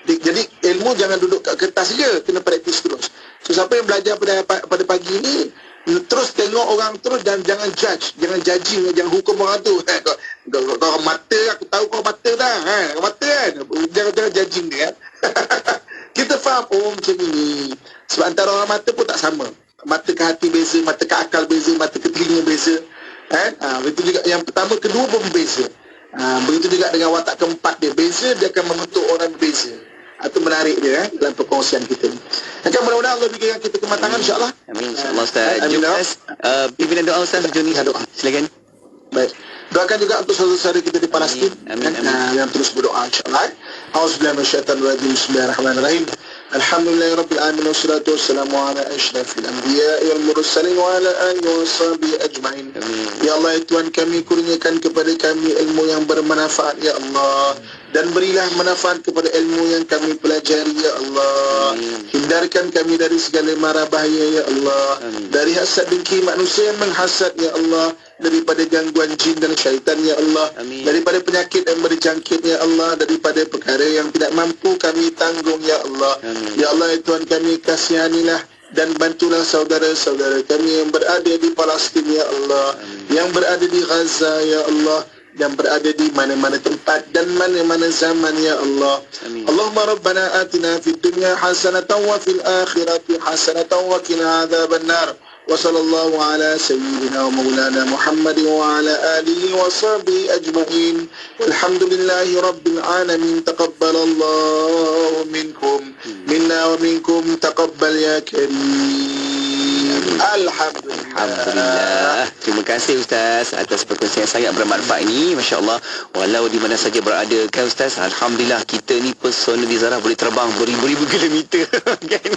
Jadi ilmu jangan duduk kat kertas saja, kena praktis terus. So siapa yang belajar pada pagi ni, terus tengok orang terus, dan jangan judge, jangan judging, jangan hukum orang tu. Kau mata, aku tahu kau mata dah, mata kan, jangan judging dia. Kita faham macam ini. Sebab antara orang mata pun tak sama. Mata ke hati beza, mata ke akal beza, mata ke telinga beza. Begitu juga yang pertama, kedua pun beza. Begitu juga dengan watak keempat dia beza, dia akan membentuk orang beza. Itu menarik dia dalam perkongsian kita ni. Mudah-mudahan Allah berikan kita kematangan, insyaAllah. Amin, insyaAllah Ustaz. Jom Ustaz, pimpinan doa Ustaz Joni. Silakan. Baik. Doakan juga untuk saudara-saudara kita di Palestin yang terus berdoa, insyaAllah. Auzubillahi minasyaitanir rajim. Bismillahirrahmanirrahim. Alhamdulillahirabbil alamin wassalatu wassalamu ala asyrafil anbiya'i wal mursalin wa ala alihi washabihi ajmain. Ya Allah, Tuhan kami, kurniakan kepada kami ilmu yang bermanfaat ya Allah, dan berilah manfaat kepada ilmu yang kami pelajari ya Allah. Hindarkan kami dari segala mara bahaya ya Allah, dari hasad dengki manusia yang menghasad ya Allah, daripada gangguan jin dan syaitan ya Allah, daripada penyakit yang berjangkit ya Allah, daripada perkara yang tidak mampu kami tanggung ya Allah. Ya Allah, Tuhan kami, kasihanilah dan bantulah saudara-saudara kami yang berada di Palestin ya Allah, yang berada di Gaza ya Allah, yang berada di mana-mana tempat dan mana-mana zaman ya Allah. Allahumma rabbana atina fid dunya hasanatan wa fil akhirati hasanatan wa qina adzaban nar. Wa sallallahu ala sayyidina wa maulana Muhammadin wa ala alihi wa sahbihi ajma'in. Walhamdulillahi rabbil alamin. Taqabbalallahu minkum minna wa minkum, taqabbal ya karim. Alhamdulillah. Terima kasih Ustaz atas perkongsian yang sangat bermanfaat ini. Masya Allah, walau di mana saja berada kan Ustaz, Alhamdulillah kita ni pesona di Zara boleh terbang beribu-ribu kilometer kan.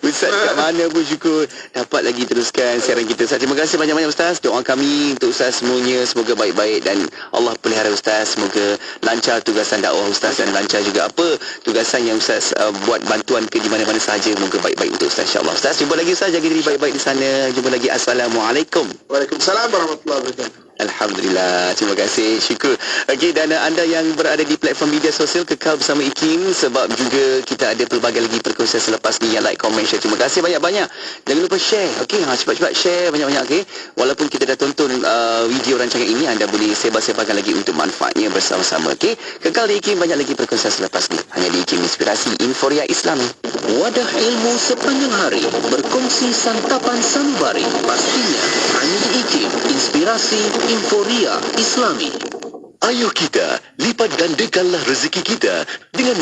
Ustaz kat mana pun syukur dapat lagi teruskan siaran kita Ustaz. Terima kasih banyak-banyak Ustaz. Doa kami untuk Ustaz semuanya, semoga baik-baik dan Allah pelihara Ustaz. Semoga lancar tugasan dakwah Ustaz, dan lancar juga apa tugasan yang Ustaz buat bantuan ke di mana-mana sahaja. Moga baik-baik untuk Ustaz, insya-Allah. Ustaz, jumpa lagi Ustaz, jaga diri baik-baik di sana. Jumpa lagi. Assalamualaikum. Waalaikumsalam warahmatullahi wabarakatuh. Alhamdulillah, terima kasih, syukur. Okey, dan anda yang berada di platform media sosial kekal bersama IKIM sebab juga kita ada pelbagai lagi perkongsian selepas ni yang like, komen, share. Terima kasih banyak-banyak. Jangan lupa share. Okey, cepat-cepat share banyak-banyak. Okey, walaupun kita dah tonton video rancangan ini, anda boleh sebar-sebarkan lagi untuk manfaatnya bersama-sama. Okey, kekal di IKIM, banyak lagi perkongsian selepas ni. Hanya di IKIM Inspirasi Inforia Islami. Wadah ilmu sepanjang hari, berkongsi santapan sanubari, pastinya hanya di IKIM Inspirasi Inforia Islami. Ayo kita lipat gandakanlah rezeki kita dengan